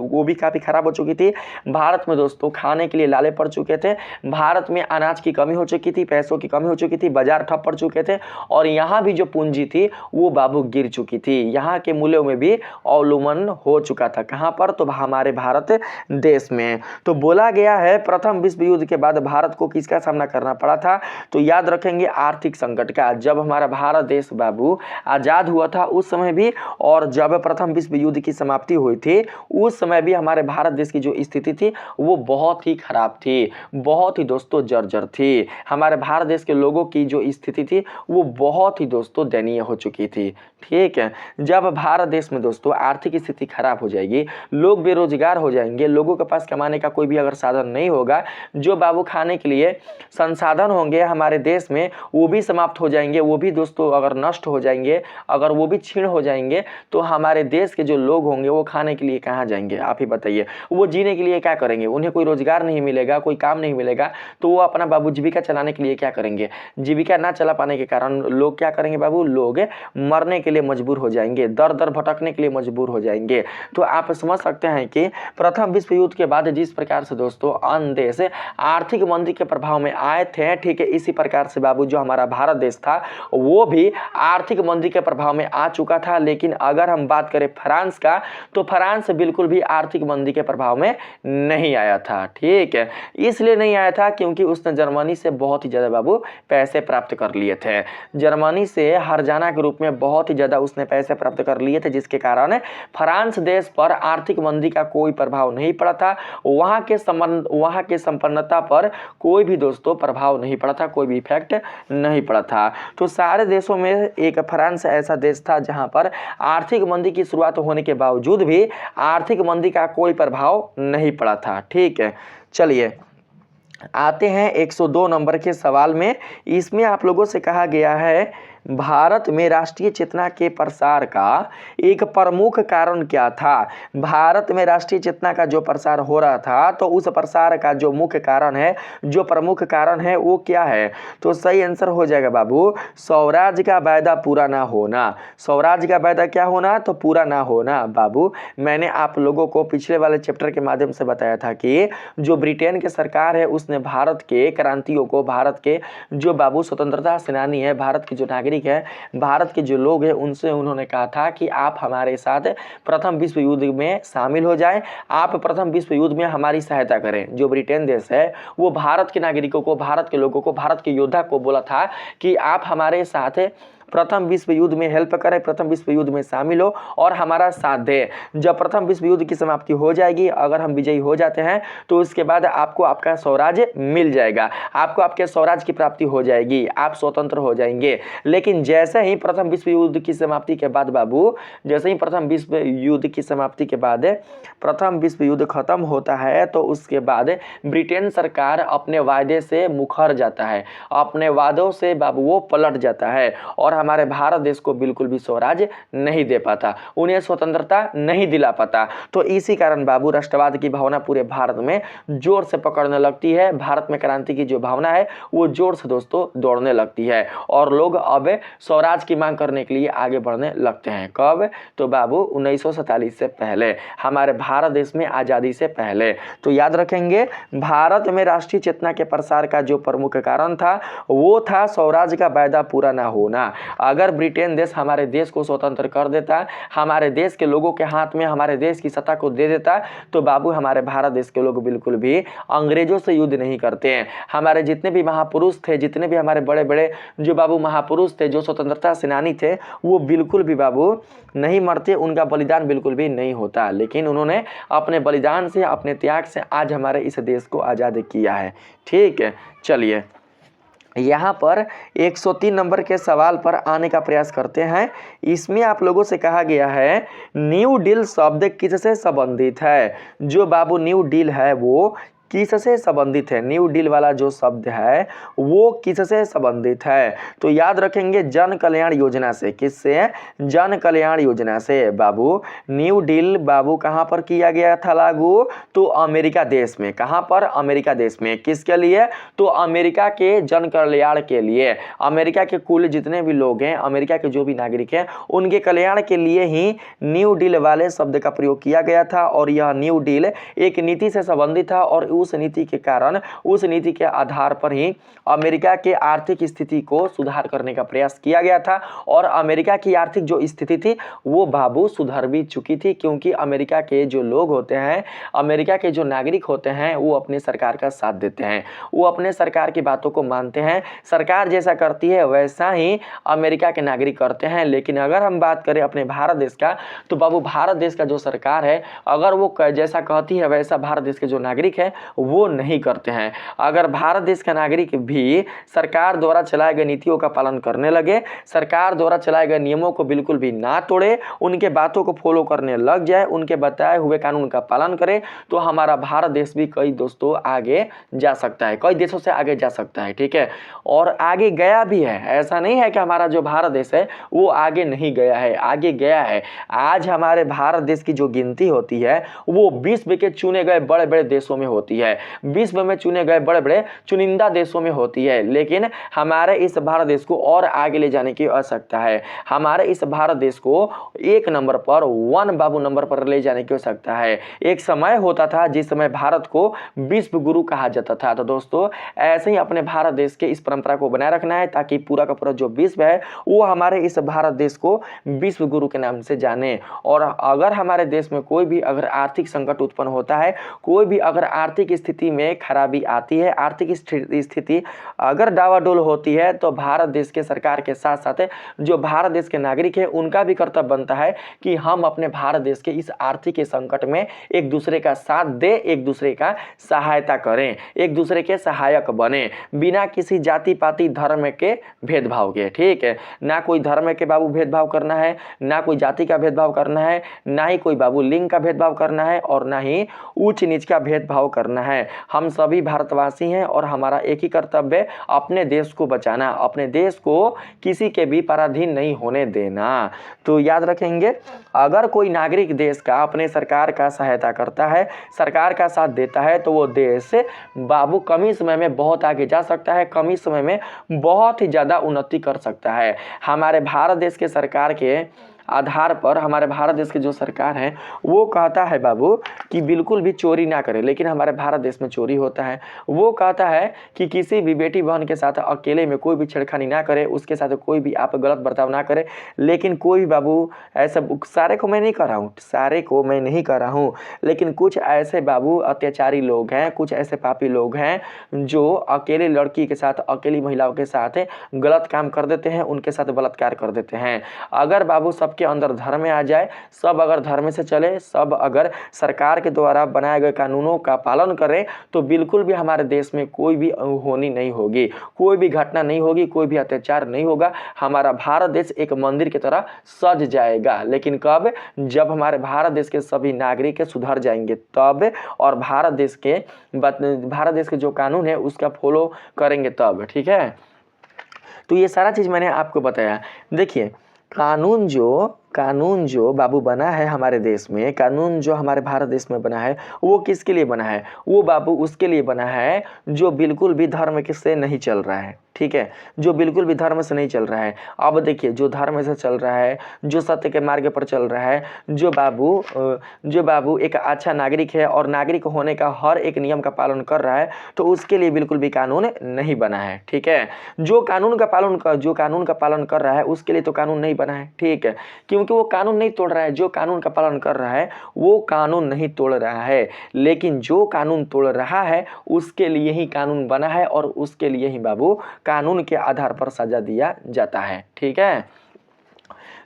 वो भी काफ़ी खराब हो चुकी थी। भारत में दोस्तों खाने के लिए लाले पड़ चुके थे, भारत में अनाज की कमी हो चुकी थी, पैसों की कमी हो चुकी थी, बाजार ठप पड़ चुके थे और यहाँ भी जो पूंजी थी वो बाबू गिर चुकी थी। यहाँ के मूल्यों में भी अवलुमन हो चुका था। कहाँ पर? तो हमारे भारत देश में। तो बोला गया है प्रथम विश्व युद्ध के बाद भारत को किसका सामना करना पड़ा था? तो याद रखेंगे आर्थिक संकट का। जब हमारा भारत देश बाबू आज़ाद हुआ था उस समय भी और जब प्रथम विश्व युद्ध की समाप्ति हुई थी उस समय भी हमारे भारत देश की जो स्थिति थी वो बहुत ही खराब थी, बहुत ही दोस्तों जर्जर थी। हमारे भारत देश के लोगों की जो स्थिति थी वो बहुत ही दोस्तों दयनीय हो चुकी थी। ठीक है, जब भारत देश में दोस्तों आर्थिक स्थिति खराब हो जाएगी, लोग बेरोजगार हो जाएंगे, लोगों के पास कमाने का कोई भी अगर साधन नहीं होगा, जो बाबू खाने के लिए संसाधन होंगे हमारे देश में वो भी समाप्त हो जाएंगे, वो भी दोस्तों अगर नष्ट हो जाएंगे, अगर वो भी क्षीण हो जाएंगे तो हमारे देश के जो लोग होंगे वो खाने के लिए कहाँ जाएंगे? आप ही बताइए। वो जीने के लिए क्या करेंगे? उन्हें कोई रोजगार नहीं मिलेगा, कोई काम नहीं मिलेगा, तो वो अपना बाबू जीविका चलाने के लिए क्या करेंगे? जीविका ना चला पाने के कारण लोग क्या करेंगे बाबू? लोग मरने के लिए मजबूर हो जाएंगे, दर दर भटकने के लिए मजबूर हो जाएंगे। तो आप समझ सकते हैं कि प्रथम विश्व युद्ध के बाद जिस प्रकार से दोस्तों अन्य देश आर्थिक मंदी के प्रभाव में आए थे, ठीक है, इसी प्रकार से बाबू जो हमारा भारत देश था वो भी आर्थिक मंदी के प्रभाव में आ चुका था। लेकिन अगर हम बात करें फ्रांस का, तो फ्रांस बिल्कुल भी आर्थिक मंदी के प्रभाव में नहीं आया था। ठीक है, इसलिए नहीं आया था क्योंकि उसने जर्मनी से बहुत ही ज़्यादा बाबू पैसे प्राप्त कर लिए थे। जर्मनी से हर्जाना के रूप में बहुत ही ज़्यादा उसने पैसे प्राप्त कर लिए थे, जिसके कारण फ्रांस देश पर आर्थिक मंदी का कोई प्रभाव नहीं पड़ा था। वहाँ के संपन्नता पर कोई भी दोस्तों प्रभाव नहीं पड़ा था, कोई भी इफेक्ट नहीं पड़ा था। तो सारे देशों में एक फ्रांस ऐसा देश था जहाँ पर आर्थिक मंदी की शुरुआत होने के बावजूद भी आर्थिक मंदी का कोई प्रभाव नहीं पड़ा था। ठीक है, चलिए आते हैं 102 नंबर के सवाल में। इसमें आप लोगों से कहा गया है भारत में राष्ट्रीय चेतना के प्रसार का एक प्रमुख कारण क्या था? भारत में राष्ट्रीय चेतना का जो प्रसार हो रहा था तो उस प्रसार का जो मुख्य कारण है, जो प्रमुख कारण है वो क्या है? तो सही आंसर हो जाएगा बाबू स्वराज का वायदा पूरा ना होना। स्वराज का वायदा क्या होना? तो पूरा ना होना बाबू। मैंने आप लोगों को पिछले वाले चैप्टर के माध्यम से बताया था कि जो ब्रिटेन की सरकार है उसने भारत के क्रांतियों को, भारत के जो बाबू स्वतंत्रता सेनानी है, भारत के जो नागरिक नागरिक हैं, भारत के जो लोग हैं, उनसे उन्होंने कहा था कि आप हमारे साथ प्रथम विश्व युद्ध में शामिल हो जाएं, आप प्रथम विश्व युद्ध में हमारी सहायता करें। जो ब्रिटेन देश है वो भारत के नागरिकों को, भारत के लोगों को, भारत के योद्धा को बोला था कि आप हमारे साथ प्रथम विश्व युद्ध में हेल्प करें, प्रथम विश्व युद्ध में शामिल हो और हमारा साथ दें। जब प्रथम विश्व युद्ध की समाप्ति हो जाएगी, अगर हम विजयी हो जाते हैं तो उसके बाद आपको आपका स्वराज्य मिल जाएगा, आपको आपके स्वराज्य की प्राप्ति हो जाएगी, आप स्वतंत्र हो जाएंगे। लेकिन जैसे ही प्रथम विश्व युद्ध की समाप्ति के बाद बाबू, जैसे ही प्रथम विश्व युद्ध की समाप्ति के बाद प्रथम विश्व युद्ध खत्म होता है तो उसके बाद ब्रिटेन सरकार अपने वायदे से मुखर जाता है, अपने वादों से बाबू वो पलट जाता है और हमारे भारत देश को बिल्कुल भी स्वराज नहीं दे पाता, उन्हें स्वतंत्रता नहीं दिला पाता। तो इसी कारण बाबू राष्ट्रवाद की भावना पूरे भारत में जोर से पकड़ने लगती है, भारत में क्रांति की जो भावना है वो जोर से दोस्तों दौड़ने लगती है और लोग अब स्वराज की मांग करने के लिए आगे बढ़ने लगते हैं। कब? तो बाबू 1947 से पहले, हमारे भारत देश में आज़ादी से पहले। तो याद रखेंगे, भारत में राष्ट्रीय चेतना के प्रसार का जो प्रमुख कारण था वो था स्वराज का वायदा पूरा ना होना। अगर ब्रिटेन देश हमारे देश को स्वतंत्र कर देता, हमारे देश के लोगों के हाथ में हमारे देश की सत्ता को दे देता, तो बाबू हमारे भारत देश के लोग बिल्कुल भी अंग्रेजों से युद्ध नहीं करते हैं। हमारे जितने भी महापुरुष थे, जितने भी हमारे बड़े बड़े जो बाबू महापुरुष थे, जो स्वतंत्रता सेनानी थे, वो बिल्कुल भी बाबू नहीं मरते, उनका बलिदान बिल्कुल भी नहीं होता। लेकिन उन्होंने अपने बलिदान से, अपने त्याग से आज हमारे इस देश को आज़ाद किया है। ठीक है, चलिए यहाँ पर 103 नंबर के सवाल पर आने का प्रयास करते हैं। इसमें आप लोगों से कहा गया है न्यू डील शब्द किससे संबंधित है। जो बाबू न्यू डील है वो किससे संबंधित है, न्यू डील वाला जो शब्द है वो किससे संबंधित है। तो याद रखेंगे जन कल्याण योजना से। किससे? जन कल्याण योजना से। बाबू न्यू डील बाबू कहाँ पर किया गया था लागू? तो अमेरिका देश में। कहाँ पर? अमेरिका देश में। किसके लिए? तो अमेरिका के जन कल्याण के लिए। अमेरिका के कुल जितने भी लोग हैं, अमेरिका के जो भी नागरिक हैं, उनके कल्याण के लिए ही न्यू डील वाले शब्द का प्रयोग किया गया था और यह न्यू डील एक नीति से संबंधित था और उस नीति के कारण, उस नीति के आधार पर ही अमेरिका के आर्थिक स्थिति को सुधार करने का प्रयास किया गया था और अमेरिका की आर्थिक जो स्थिति थी वो बाबू सुधर भी चुकी थी, क्योंकि अमेरिका के जो लोग होते हैं, अमेरिका के जो नागरिक होते हैं, वो अपने सरकार का साथ देते हैं, वो अपने सरकार की बातों को मानते हैं। सरकार जैसा करती है वैसा ही अमेरिका के नागरिक करते हैं। लेकिन अगर हम बात करें अपने भारत देश का, तो बाबू भारत देश का जो सरकार है, अगर वो जैसा कहती है वैसा भारत देश के जो नागरिक है वो नहीं करते हैं। अगर भारत देश का नागरिक भी सरकार द्वारा चलाए गए नीतियों का पालन करने लगे, सरकार द्वारा चलाए गए नियमों को बिल्कुल भी ना तोड़े, उनके बातों को फॉलो करने लग जाए, उनके बताए हुए कानून का पालन करे, तो हमारा भारत देश भी कई दोस्तों आगे जा सकता है, कई देशों से आगे जा सकता है। ठीक है, और आगे गया भी है। ऐसा नहीं है कि हमारा जो भारत देश है वो आगे नहीं गया है, आगे गया है। आज हमारे भारत देश की जो गिनती होती है वो विश्व के चुने गए बड़े बड़े देशों में होती है, विश्व में चुने गए बड़े बड़े चुनिंदा देशों में होती है। लेकिन हमारे इस भारत देश को और आगे ले जाने की आवश्यकता है। हमारे इस भारत देश को एक नंबर पर, वन बाबू नंबर पर ले जाने की आवश्यकता है। एक समय होता था जिस समय भारत को विश्व गुरु कहा जाता था। तो दोस्तों ऐसे ही अपने भारत देश के इस परंपरा को बनाए रखना है ताकि पूरा का पूरा जो विश्व है वो हमारे इस भारत देश को विश्व गुरु के नाम से जाने। और अगर हमारे देश में कोई भी अगर आर्थिक संकट उत्पन्न होता है, कोई भी अगर आर्थिक स्थिति में खराबी आती है, आर्थिक स्थिति अगर डावाडोल होती है, तो भारत देश के सरकार के साथ साथ जो भारत देश के नागरिक हैं उनका भी कर्तव्य बनता है कि हम अपने भारत देश के इस आर्थिक संकट में एक दूसरे का साथ दे, एक दूसरे का सहायता करें, एक दूसरे के सहायक बने, बिना किसी जाति पाति धर्म के भेदभाव के। ठीक है, ना कोई धर्म के बाबू भेदभाव करना है, ना कोई जाति का भेदभाव करना है, ना ही कोई बाबू लिंग का भेदभाव करना है और ना ही ऊंच नीच का भेदभाव करना है। हम सभी भारतवासी हैं और हमारा एक ही कर्तव्य अपने देश को बचाना, अपने देश को किसी के भी पराधीन नहीं होने देना। तो याद रखेंगे, अगर कोई नागरिक देश का अपने सरकार का सहायता करता है, सरकार का साथ देता है, तो वो देश बाबू कम ही समय में बहुत आगे जा सकता है, कम ही समय में बहुत ही ज़्यादा उन्नति कर सकता है। हमारे भारत देश के सरकार के आधार पर हमारे भारत देश की जो सरकार है वो कहता है बाबू कि बिल्कुल भी चोरी ना करें, लेकिन हमारे भारत देश में चोरी होता है। वो कहता है कि किसी भी बेटी बहन के साथ अकेले में कोई भी छेड़खानी ना करे, उसके साथ कोई भी आप गलत बर्ताव ना करें, लेकिन कोई भी बाबू ऐसा, सारे को मैं नहीं कर रहा हूँ, सारे को मैं नहीं कर रहा हूँ, लेकिन कुछ ऐसे बाबू अत्याचारी लोग हैं, कुछ ऐसे पापी लोग हैं जो अकेले लड़की के साथ, अकेली महिलाओं के साथ गलत काम कर देते हैं, उनके साथ बलात्कार कर देते हैं। अगर बाबू सबके अंदर धर्म आ जाए, सब अगर धर्म से चले, सब अगर सरकार के द्वारा बनाए गए कानूनों का पालन करें, तो बिल्कुल भी हमारे देश में कोई भी होनी नहीं होगी, कोई भी घटना नहीं होगी, कोई भी अत्याचार नहीं होगा। हमारा भारत देश एक मंदिर की तरह सज जाएगा। लेकिन कब? जब हमारे भारत देश के सभी नागरिक सुधर जाएंगे तब, और भारत देश के जो कानून है उसका फॉलो करेंगे तब। ठीक है, तो ये सारा चीज़ मैंने आपको बताया। देखिए, कानून जो बाबू बना है हमारे देश में, कानून जो हमारे भारत देश में बना है, वो किसके लिए बना है? वो बाबू उसके लिए बना है जो बिल्कुल भी धर्म से नहीं चल रहा है। ठीक है, जो बिल्कुल भी धर्म से नहीं चल रहा है। अब देखिए, जो धर्म से चल रहा है, जो सत्य के मार्ग पर चल रहा है, जो बाबू एक अच्छा नागरिक है और नागरिक होने का हर एक नियम का पालन कर रहा है, तो उसके लिए बिल्कुल भी कानून नहीं बना है। ठीक है, जो कानून का पालन कर रहा है उसके लिए तो कानून नहीं बना है। ठीक है, क्योंकि वो कानून नहीं तोड़ रहा है। जो कानून का पालन कर रहा है वो कानून नहीं तोड़ रहा है, लेकिन जो कानून तोड़ रहा है उसके लिए ही कानून बना है और उसके लिए ही बाबू कानून के आधार पर सजा दिया जाता है। ठीक है,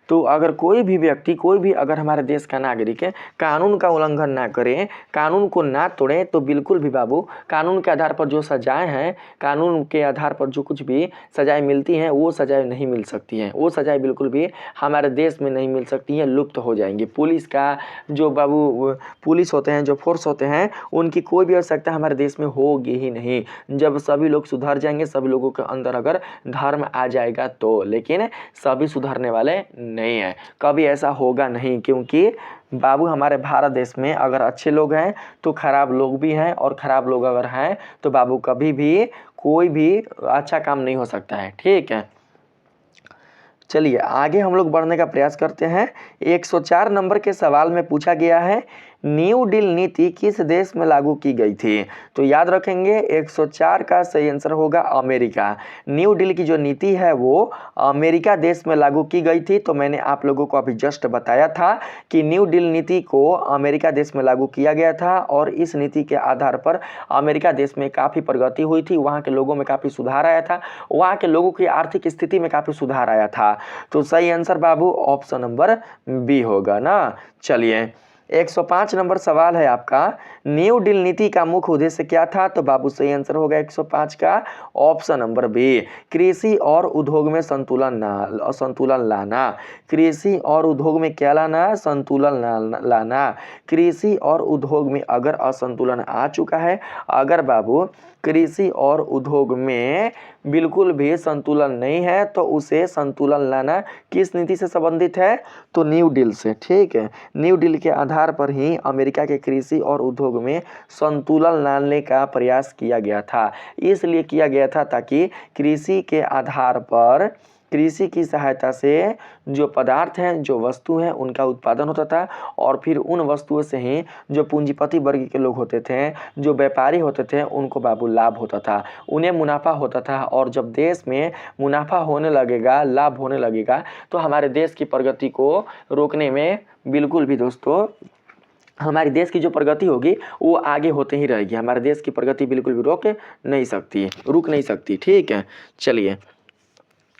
तो अगर कोई भी व्यक्ति, कोई भी अगर हमारे देश का नागरिक है, कानून का उल्लंघन ना करे, कानून को ना तोड़े, तो बिल्कुल भी बाबू कानून के आधार पर जो सजाएं हैं, कानून के आधार पर जो कुछ भी सजाएं मिलती हैं, वो सजाएं नहीं मिल सकती हैं। वो सजाएं बिल्कुल भी हमारे देश में नहीं मिल सकती हैं, लुप्त हो जाएंगी। पुलिस का जो बाबू पुलिस होते हैं, जो फोर्स होते हैं, उनकी कोई भी आवश्यकता हमारे देश में होगी ही नहीं, जब सभी लोग सुधर जाएंगे, सभी लोगों के अंदर अगर धर्म आ जाएगा तो। लेकिन सभी सुधरने वाले नहीं है, कभी ऐसा होगा नहीं, क्योंकि बाबू हमारे भारत देश में अगर अच्छे लोग हैं तो खराब लोग भी हैं, और खराब लोग अगर हैं तो बाबू कभी भी कोई भी अच्छा काम नहीं हो सकता है। ठीक है, चलिए आगे हम लोग बढ़ने का प्रयास करते हैं। 104 नंबर के सवाल में पूछा गया है, न्यू डील नीति किस देश में लागू की गई थी? तो याद रखेंगे 104 का सही आंसर होगा अमेरिका। न्यू डील की जो नीति है वो अमेरिका देश में लागू की गई थी। तो मैंने आप लोगों को अभी जस्ट बताया था कि न्यू डील नीति को अमेरिका देश में लागू किया गया था, और इस नीति के आधार पर अमेरिका देश में काफ़ी प्रगति हुई थी, वहाँ के लोगों में काफ़ी सुधार आया था, वहाँ के लोगों की आर्थिक स्थिति में काफ़ी सुधार आया था। तो सही आंसर बाबू ऑप्शन नंबर बी होगा ना। चलिए 105 नंबर सवाल है आपका, न्यू डील नीति का मुख्य उद्देश्य क्या था? तो बाबू सही आंसर होगा 105 का ऑप्शन नंबर बी, कृषि और उद्योग में संतुलन लाना। कृषि और उद्योग में क्या लाना? संतुलन लाना। कृषि और उद्योग में अगर असंतुलन आ चुका है, अगर बाबू कृषि और उद्योग में बिल्कुल भी संतुलन नहीं है, तो उसे संतुलन लाना किस नीति से संबंधित है? तो न्यू डील से। ठीक है, न्यू डील के आधार पर ही अमेरिका के कृषि और उद्योग में संतुलन लाने का प्रयास किया गया था। इसलिए किया गया था ताकि कृषि के आधार पर, कृषि की सहायता से जो पदार्थ हैं, जो वस्तु हैं, उनका उत्पादन होता था, और फिर उन वस्तुओं से ही जो पूंजीपति वर्ग के लोग होते थे, जो व्यापारी होते थे, उनको बाबू लाभ होता था, उन्हें मुनाफा होता था। और जब देश में मुनाफा होने लगेगा, लाभ होने लगेगा, तो हमारे देश की प्रगति को रोकने में बिल्कुल भी दोस्तों, हमारे देश की जो प्रगति होगी वो आगे होते ही रहेगी। हमारे देश की प्रगति बिल्कुल भी रुक नहीं सकती। ठीक है, चलिए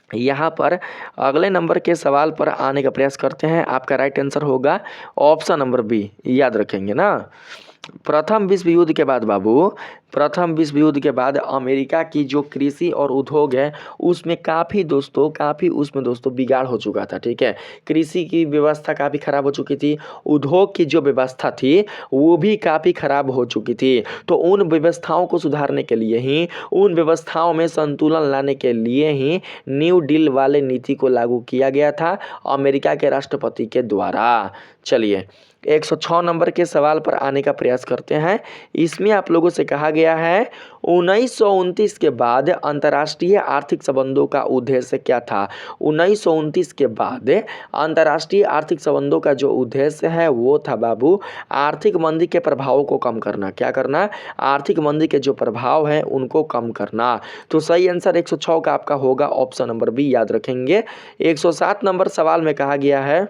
यहाँ पर अगले नंबर के सवाल पर आने का प्रयास करते हैं। आपका राइट आंसर होगा ऑप्शन नंबर बी, याद रखेंगे ना। प्रथम विश्व युद्ध के बाद बाबू, प्रथम विश्व युद्ध के बाद अमेरिका की जो कृषि और उद्योग है उसमें काफ़ी दोस्तों बिगाड़ हो चुका था। ठीक है, कृषि की व्यवस्था काफ़ी ख़राब हो चुकी थी, उद्योग की जो व्यवस्था थी वो भी काफ़ी ख़राब हो चुकी थी। तो उन व्यवस्थाओं को सुधारने के लिए ही, उन व्यवस्थाओं में संतुलन लाने के लिए ही न्यू डील वाले नीति को लागू किया गया था अमेरिका के राष्ट्रपति के द्वारा। चलिए 106 नंबर के सवाल पर आने का प्रयास करते हैं। इसमें आप लोगों से कहा गया गया है 1929 के बाद अंतर्राष्ट्रीय आर्थिक संबंधों का उद्देश्य क्या था। 1929 के बाद अंतर्राष्ट्रीय आर्थिक संबंधों का जो उद्देश्य है वो था बाबू आर्थिक मंदी के प्रभावों को कम करना। क्या करना? आर्थिक मंदी के जो प्रभाव हैं उनको कम करना। तो सही आंसर 106 का आपका होगा ऑप्शन नंबर बी, याद रखेंगे। 107 नंबर सवाल में कहा गया है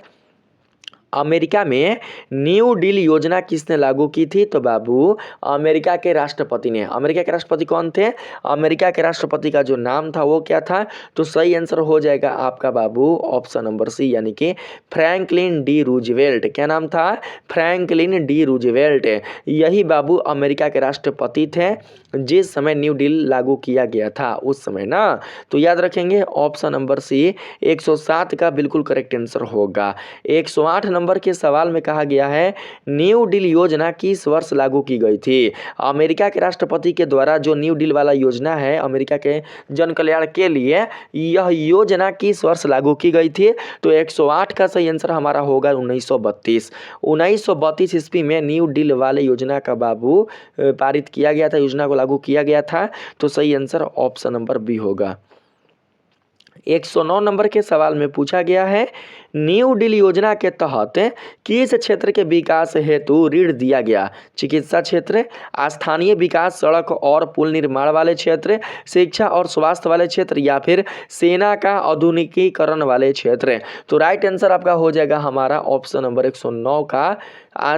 अमेरिका में न्यू डील योजना किसने लागू की थी। तो बाबू अमेरिका के राष्ट्रपति ने। अमेरिका के राष्ट्रपति कौन थे? अमेरिका के राष्ट्रपति का जो नाम था वो क्या था? तो सही आंसर हो जाएगा आपका बाबू ऑप्शन नंबर सी, यानी कि फ्रैंकलिन डी रूजवेल्ट। क्या नाम था? Franklin D Roosevelt. यही बाबू अमेरिका के राष्ट्रपति थे जिस समय न्यू डील लागू किया गया था उस समय ना। तो याद रखेंगे ऑप्शन नंबर सी 107 का बिल्कुल करेक्ट आंसर होगा। 108 नंबर के सवाल में कहा गया है न्यू डील योजना किस वर्ष लागू की गई थी। अमेरिका के राष्ट्रपति के द्वारा जो न्यू डील वाला योजना है अमेरिका के जन कल्याण के लिए, यह योजना किस वर्ष लागू की गई थी। तो 108 का सही आंसर हमारा होगा 1932। 1932 ईस्वी में न्यू डील वाले योजना का बाबू पारित किया गया था, योजना को लागू किया गया था। तो सही आंसर ऑप्शन नंबर बी होगा। 109 नंबर के सवाल में पूछा गया है न्यू डील योजना के तहत किस क्षेत्र के विकास हेतु ऋण दिया गया। चिकित्सा क्षेत्र, स्थानीय विकास, सड़क और पुल निर्माण वाले क्षेत्र, शिक्षा और स्वास्थ्य वाले क्षेत्र, या फिर सेना का आधुनिकीकरण वाले क्षेत्र। तो राइट आंसर आपका हो जाएगा हमारा ऑप्शन नंबर 109 का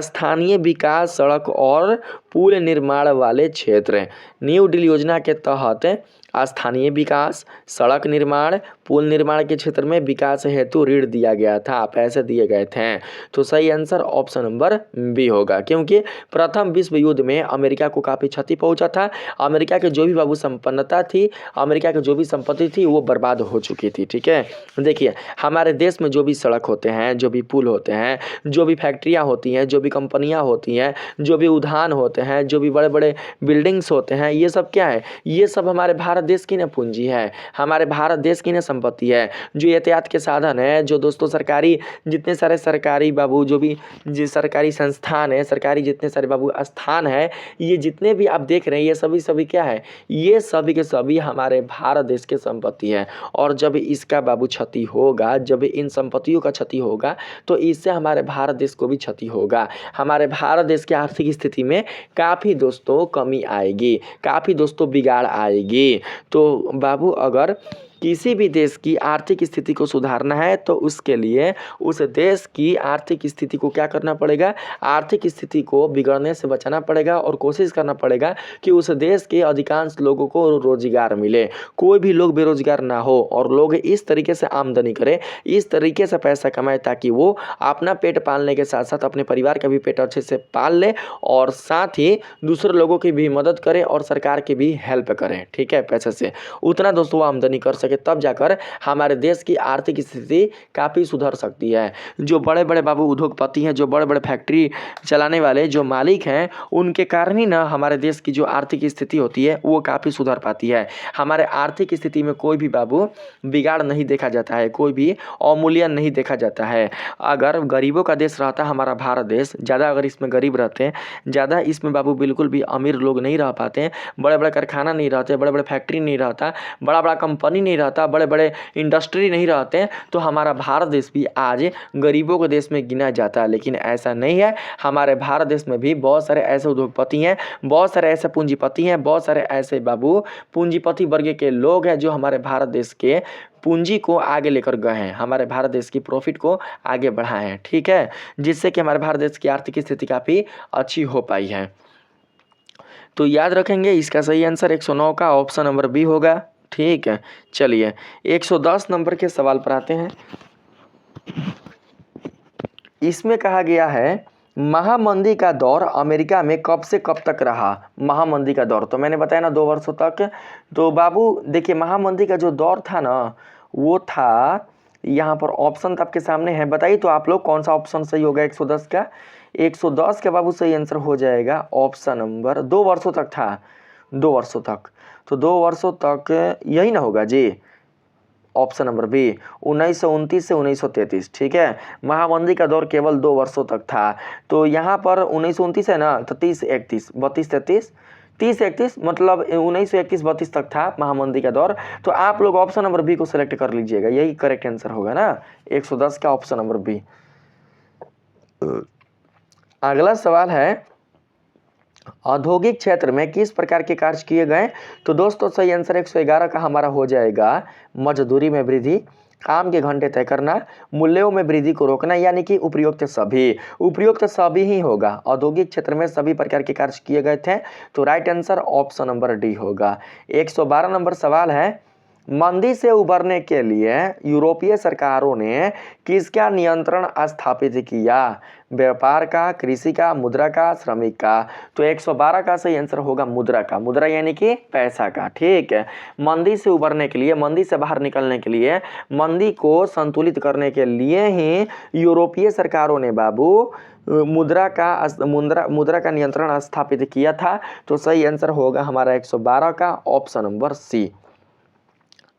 स्थानीय विकास, सड़क और पुल निर्माण वाले क्षेत्र। न्यू डील योजना के तहत स्थानीय विकास, सड़क निर्माण, पुल निर्माण के क्षेत्र में विकास हेतु ऋण दिया गया था, पैसे दिए गए थे। तो सही आंसर ऑप्शन नंबर बी होगा, क्योंकि प्रथम विश्व युद्ध में अमेरिका को काफ़ी क्षति पहुंचा था। अमेरिका के जो भी बाबू संपन्नता थी, अमेरिका की जो भी संपत्ति थी वो बर्बाद हो चुकी थी। ठीक है, देखिए हमारे देश में जो भी सड़क होते हैं, जो भी पुल होते हैं, जो भी फैक्ट्रियाँ होती हैं, जो भी कंपनियाँ होती हैं, जो भी उद्यान होते हैं, जो भी बड़े बड़े बिल्डिंग्स होते हैं, ये सब क्या है? ये सब हमारे भारत देश की न पूंजी है, हमारे भारत देश की न संपत्ति है। जो यातायात के साधन है, जो दोस्तों सरकारी जितने सारे सरकारी बाबू जो भी सरकारी संस्थान है, सरकारी जितने सारे बाबू स्थान है, ये जितने भी आप देख रहे हैं, ये सभी क्या है? ये सभी के सभी हमारे भारत देश के संपत्ति है। और जब इसका बाबू क्षति होगा, जब इन संपत्तियों का क्षति होगा, तो इससे हमारे भारत देश को भी क्षति होगा। हमारे भारत देश की आर्थिक स्थिति में काफ़ी दोस्तों कमी आएगी, काफ़ी दोस्तों बिगाड़ आएगी। तो बाबू अगर किसी भी देश की आर्थिक स्थिति को सुधारना है तो उसके लिए उस देश की आर्थिक स्थिति को क्या करना पड़ेगा? आर्थिक स्थिति को बिगड़ने से बचाना पड़ेगा और कोशिश करना पड़ेगा कि उस देश के अधिकांश लोगों को रोजगार मिले, कोई भी लोग बेरोजगार ना हो और लोग इस तरीके से आमदनी करें, इस तरीके से पैसा कमाए ताकि वो अपना पेट पालने के साथ साथ अपने परिवार का भी पेट अच्छे से पाल ले और साथ ही दूसरे लोगों की भी मदद करें और सरकार की भी हेल्प करें। ठीक है, पैसे से उतना दोस्तों आमदनी कर सके, तब जाकर हमारे देश की आर्थिक स्थिति काफ़ी सुधर सकती है। जो बड़े बड़े बाबू उद्योगपति हैं, जो बड़े बड़े फैक्ट्री चलाने वाले जो मालिक हैं, उनके कारण ही ना हमारे देश की जो आर्थिक स्थिति होती है वो काफ़ी सुधर पाती है। हमारे आर्थिक स्थिति में कोई भी बाबू बिगाड़ नहीं देखा जाता है, कोई भी अवमूल्यन नहीं देखा जाता है। अगर गरीबों का देश रहता हमारा भारत देश, ज़्यादा अगर इसमें गरीब रहते हैं, ज़्यादा इसमें बाबू बिल्कुल भी अमीर लोग नहीं रह पाते हैं, बड़े बड़े कारखाना नहीं रहते, बड़े बड़े फैक्ट्री नहीं रहता, बड़ा बड़ा कंपनी नहीं रहता, बड़े बड़े इंडस्ट्री नहीं रहते, तो हमारा भारत देश भी आज गरीबों के देश में गिना जाता है। लेकिन ऐसा नहीं है, हमारे भारत देश में भी बहुत सारे ऐसे उद्योगपति हैं, बहुत सारे ऐसे पूंजीपति हैं, बहुत सारे ऐसे बाबू पूंजीपति वर्ग के लोग हैं जो हमारे भारत देश के पूंजी को आगे लेकर गए हैं, हमारे भारत देश की प्रॉफिट को आगे बढ़ाए हैं। ठीक है, जिससे कि हमारे भारत देश की आर्थिक स्थिति काफ़ी अच्छी हो पाई है। तो याद रखेंगे इसका सही आंसर 109 का ऑप्शन नंबर बी होगा। ठीक है, चलिए 110 नंबर के सवाल पर आते हैं। इसमें कहा गया है महामंदी का दौर अमेरिका में कब से कब तक रहा। महामंदी का दौर तो मैंने बताया ना 2 वर्षों तक। तो बाबू देखिए महामंदी का जो दौर था ना वो था, यहाँ पर ऑप्शन तो आपके सामने है, बताइए तो आप लोग कौन सा ऑप्शन सही होगा 110 का। 110 का बाबू सही आंसर हो जाएगा ऑप्शन नंबर 2 वर्षों तक था, 2 वर्षों तक। तो 2 वर्षों तक यही ना होगा जी, ऑप्शन नंबर बी 1929 से 1933। ठीक है, महामंदी का दौर केवल 2 वर्षों तक था। तो यहाँ पर 1929 है ना, तो 30, 31, 32, 33, 30-31 मतलब 1931-32 तक था महामंदी का दौर। तो आप लोग ऑप्शन नंबर बी को सिलेक्ट कर लीजिएगा, यही करेक्ट आंसर होगा ना, 110 का ऑप्शन नंबर बी। अगला सवाल है औद्योगिक क्षेत्र में किस प्रकार के कार्य किए गए। तो दोस्तों सही आंसर 111 का हमारा हो जाएगा मजदूरी में वृद्धि, काम के घंटे तय करना, मूल्यों में वृद्धि को रोकना, यानी कि उपयुक्त सभी ही होगा। औद्योगिक क्षेत्र में सभी प्रकार के कार्य किए गए थे, तो right answer option number D होगा। 112 नंबर सवाल है मंदी से उबरने के लिए यूरोपीय सरकारों ने किसका नियंत्रण स्थापित किया, व्यापार का, कृषि का, मुद्रा का, श्रमिक का। तो 112 का सही आंसर होगा मुद्रा का, मुद्रा यानी कि पैसा का। ठीक है, मंदी से उबरने के लिए, मंदी से बाहर निकलने के लिए, मंदी को संतुलित करने के लिए ही यूरोपीय सरकारों ने बाबू मुद्रा का नियंत्रण स्थापित किया था। तो सही आंसर होगा हमारा 112 का ऑप्शन नंबर सी।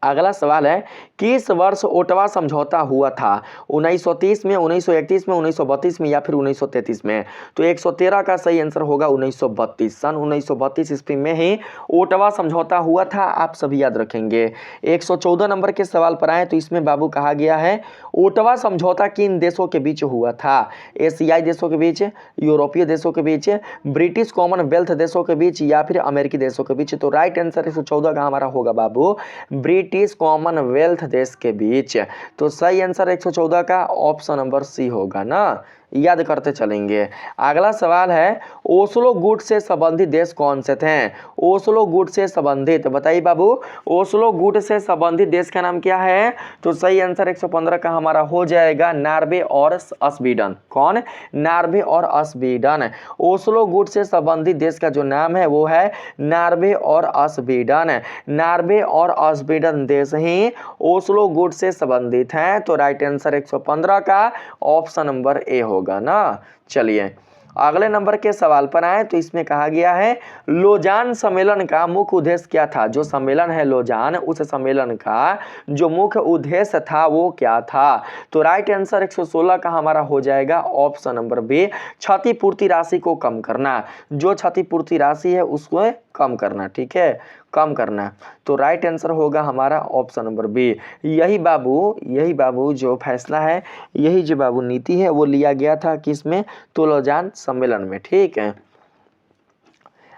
अगला सवाल है किस वर्ष ओटावा समझौता हुआ था, 1930 में, 1931 में, 1932 में या फिर 1933 में। तो 113 का सही आंसर होगा 1932। सन 1932 ईस्वी में ही ओटावा समझौता हुआ था, आप सभी याद रखेंगे। 114 नंबर के सवाल पर आए तो इसमें बाबू कहा गया है ओटावा समझौता किन देशों के बीच हुआ था, एशियाई देशों के बीच, यूरोपीय देशों के बीच, ब्रिटिश कॉमनवेल्थ देशों के बीच या फिर अमेरिकी देशों के बीच। तो राइट आंसर 114 का हमारा होगा बाबू ब्रिटिश कॉमनवेल्थ देश के बीच। तो सही आंसर 114 का ऑप्शन नंबर सी होगा ना, याद करते चलेंगे। अगला सवाल है ओस्लो गुट से संबंधित देश कौन से थे, ओस्लो गुट से संबंधित, बताइए बाबू ओस्लो गुट से संबंधित देश का नाम क्या है। तो सही आंसर 115 का हमारा हो जाएगा नॉर्वे और स्वीडन। कौन, नॉर्वे और स्वीडन। ओस्लो गुट से संबंधित देश का जो नाम है वो है नॉर्वे और स्वीडन। नॉर्वे और स्वीडन देश ही ओस्लो गुट से संबंधित हैं। तो राइट आंसर 115 का ऑप्शन नंबर ए होगा ना। चलिए अगले नंबर के सवाल पर आए तो इसमें कहा गया है लोजान सम्मेलन का मुख्य उद्देश्य क्या था। जो सम्मेलन है लोजान, उस सम्मेलन का जो मुख्य उद्देश्य था वो क्या था। तो राइट आंसर 116 का हमारा हो जाएगा ऑप्शन नंबर बी, क्षतिपूर्ति राशि को कम करना। जो क्षतिपूर्ति राशि है उसको कम करना, ठीक है, कम करना। तो राइट आंसर होगा हमारा ऑप्शन नंबर बी। यही बाबू जो फैसला है, यही जो बाबू नीति है वो लिया गया था किसमें, तो लोजान सम्मेलन में। ठीक है,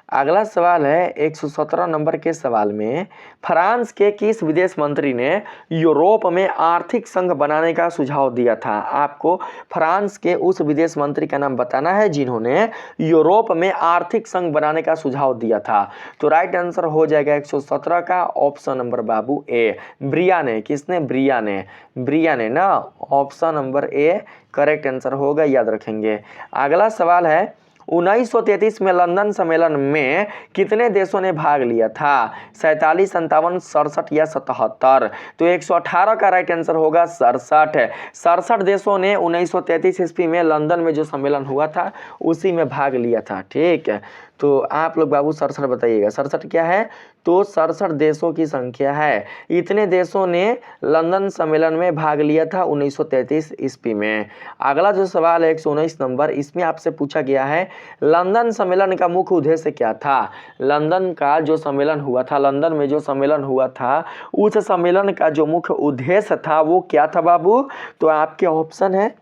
अगला सवाल है 117 नंबर के सवाल में फ्रांस के किस विदेश मंत्री ने यूरोप में आर्थिक संघ बनाने का सुझाव दिया था। आपको फ्रांस के उस विदेश मंत्री का नाम बताना है जिन्होंने यूरोप में आर्थिक संघ बनाने का सुझाव दिया था। तो राइट आंसर हो जाएगा 117 का ऑप्शन नंबर बाबू ए, ब्रिया ने। किसने, ब्रिया ने ना, option number A correct answer होगा, याद रखेंगे। अगला सवाल है 1933 में लंदन सम्मेलन में कितने देशों ने भाग लिया था, 47, 57, 67 या 77। तो 118 का राइट आंसर होगा 67 देशों ने 1933 ईस्वी में लंदन में जो सम्मेलन हुआ था उसी में भाग लिया था। ठीक है, तो आप लोग बाबू 67 बताइएगा, 67 क्या है, तो 67 देशों की संख्या है। इतने देशों ने लंदन सम्मेलन में भाग लिया था 1933 ईस्वी में। अगला जो सवाल है 119 नंबर, इसमें आपसे पूछा गया है लंदन सम्मेलन का मुख्य उद्देश्य क्या था। लंदन का जो सम्मेलन हुआ था, लंदन में जो सम्मेलन हुआ था उस सम्मेलन का जो मुख्य उद्देश्य था वो क्या था बाबू। तो आपके ऑप्शन है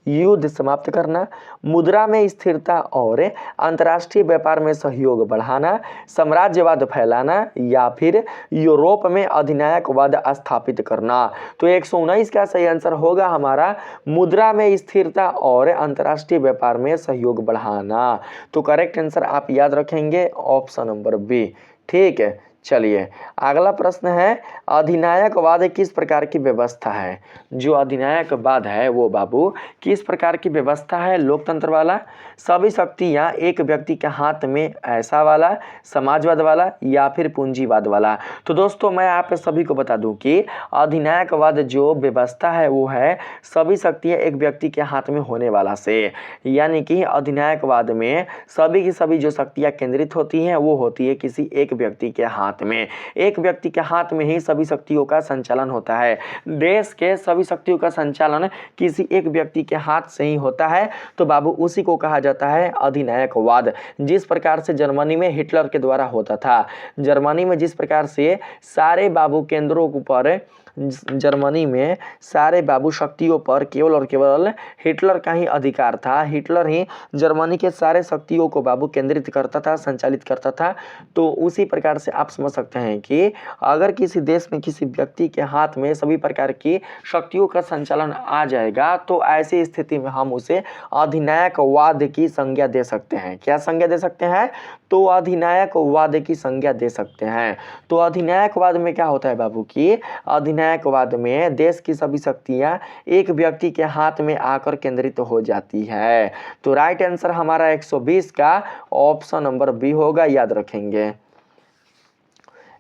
युद्ध समाप्त करना, मुद्रा में स्थिरता और अंतर्राष्ट्रीय व्यापार में सहयोग बढ़ाना, साम्राज्यवाद फैलाना या फिर यूरोप में अधिनायकवाद स्थापित करना। तो 119 का सही आंसर होगा हमारा मुद्रा में स्थिरता और अंतर्राष्ट्रीय व्यापार में सहयोग बढ़ाना। तो करेक्ट आंसर आप याद रखेंगे ऑप्शन नंबर बी। ठीक है, चलिए अगला प्रश्न है अधिनायकवाद किस प्रकार की व्यवस्था है। जो अधिनायकवाद है वो बाबू किस प्रकार की व्यवस्था है, लोकतंत्र वाला, सभी शक्तियां एक व्यक्ति के हाथ में ऐसा वाला, समाजवाद वाला या फिर पूंजीवाद वाला। तो दोस्तों मैं आप सभी को बता दूं कि अधिनायकवाद जो व्यवस्था है वो है सभी शक्तियां एक व्यक्ति के हाथ में होने वाला से, यानी कि अधिनायकवाद में सभी की सभी जो शक्तियां केंद्रित होती हैं वो होती है किसी एक व्यक्ति के हाथ हाथ में, एक व्यक्ति के हाथ में ही सभी शक्तियों का संचालन होता है। देश के सभी शक्तियों का संचालन किसी एक व्यक्ति के हाथ से ही होता है, तो बाबू उसी को कहा जाता है अधिनायकवाद। जिस प्रकार से जर्मनी में हिटलर के द्वारा होता था, जर्मनी में जिस प्रकार से सारे बाबू केंद्रों पर, जर्मनी में सारे बाबू शक्तियों पर केवल और केवल हिटलर का ही अधिकार था, हिटलर ही जर्मनी के सारे शक्तियों को बाबू केंद्रित करता था, संचालित करता था। तो उसी प्रकार से आप समझ सकते हैं कि अगर किसी देश में किसी व्यक्ति के हाथ में सभी प्रकार की शक्तियों का संचालन आ जाएगा, तो ऐसी स्थिति में हम उसे अधिनायकवाद की संज्ञा दे सकते हैं। क्या संज्ञा दे सकते हैं? तो अधिनायकवाद की संज्ञा दे सकते हैं। तो अधिनायकवाद में क्या होता है बाबू की, अधिनायकवाद में देश की सभी शक्तियां एक व्यक्ति के हाथ में आकर केंद्रित हो जाती है। तो राइट आंसर हमारा 120 का ऑप्शन नंबर बी होगा, याद रखेंगे।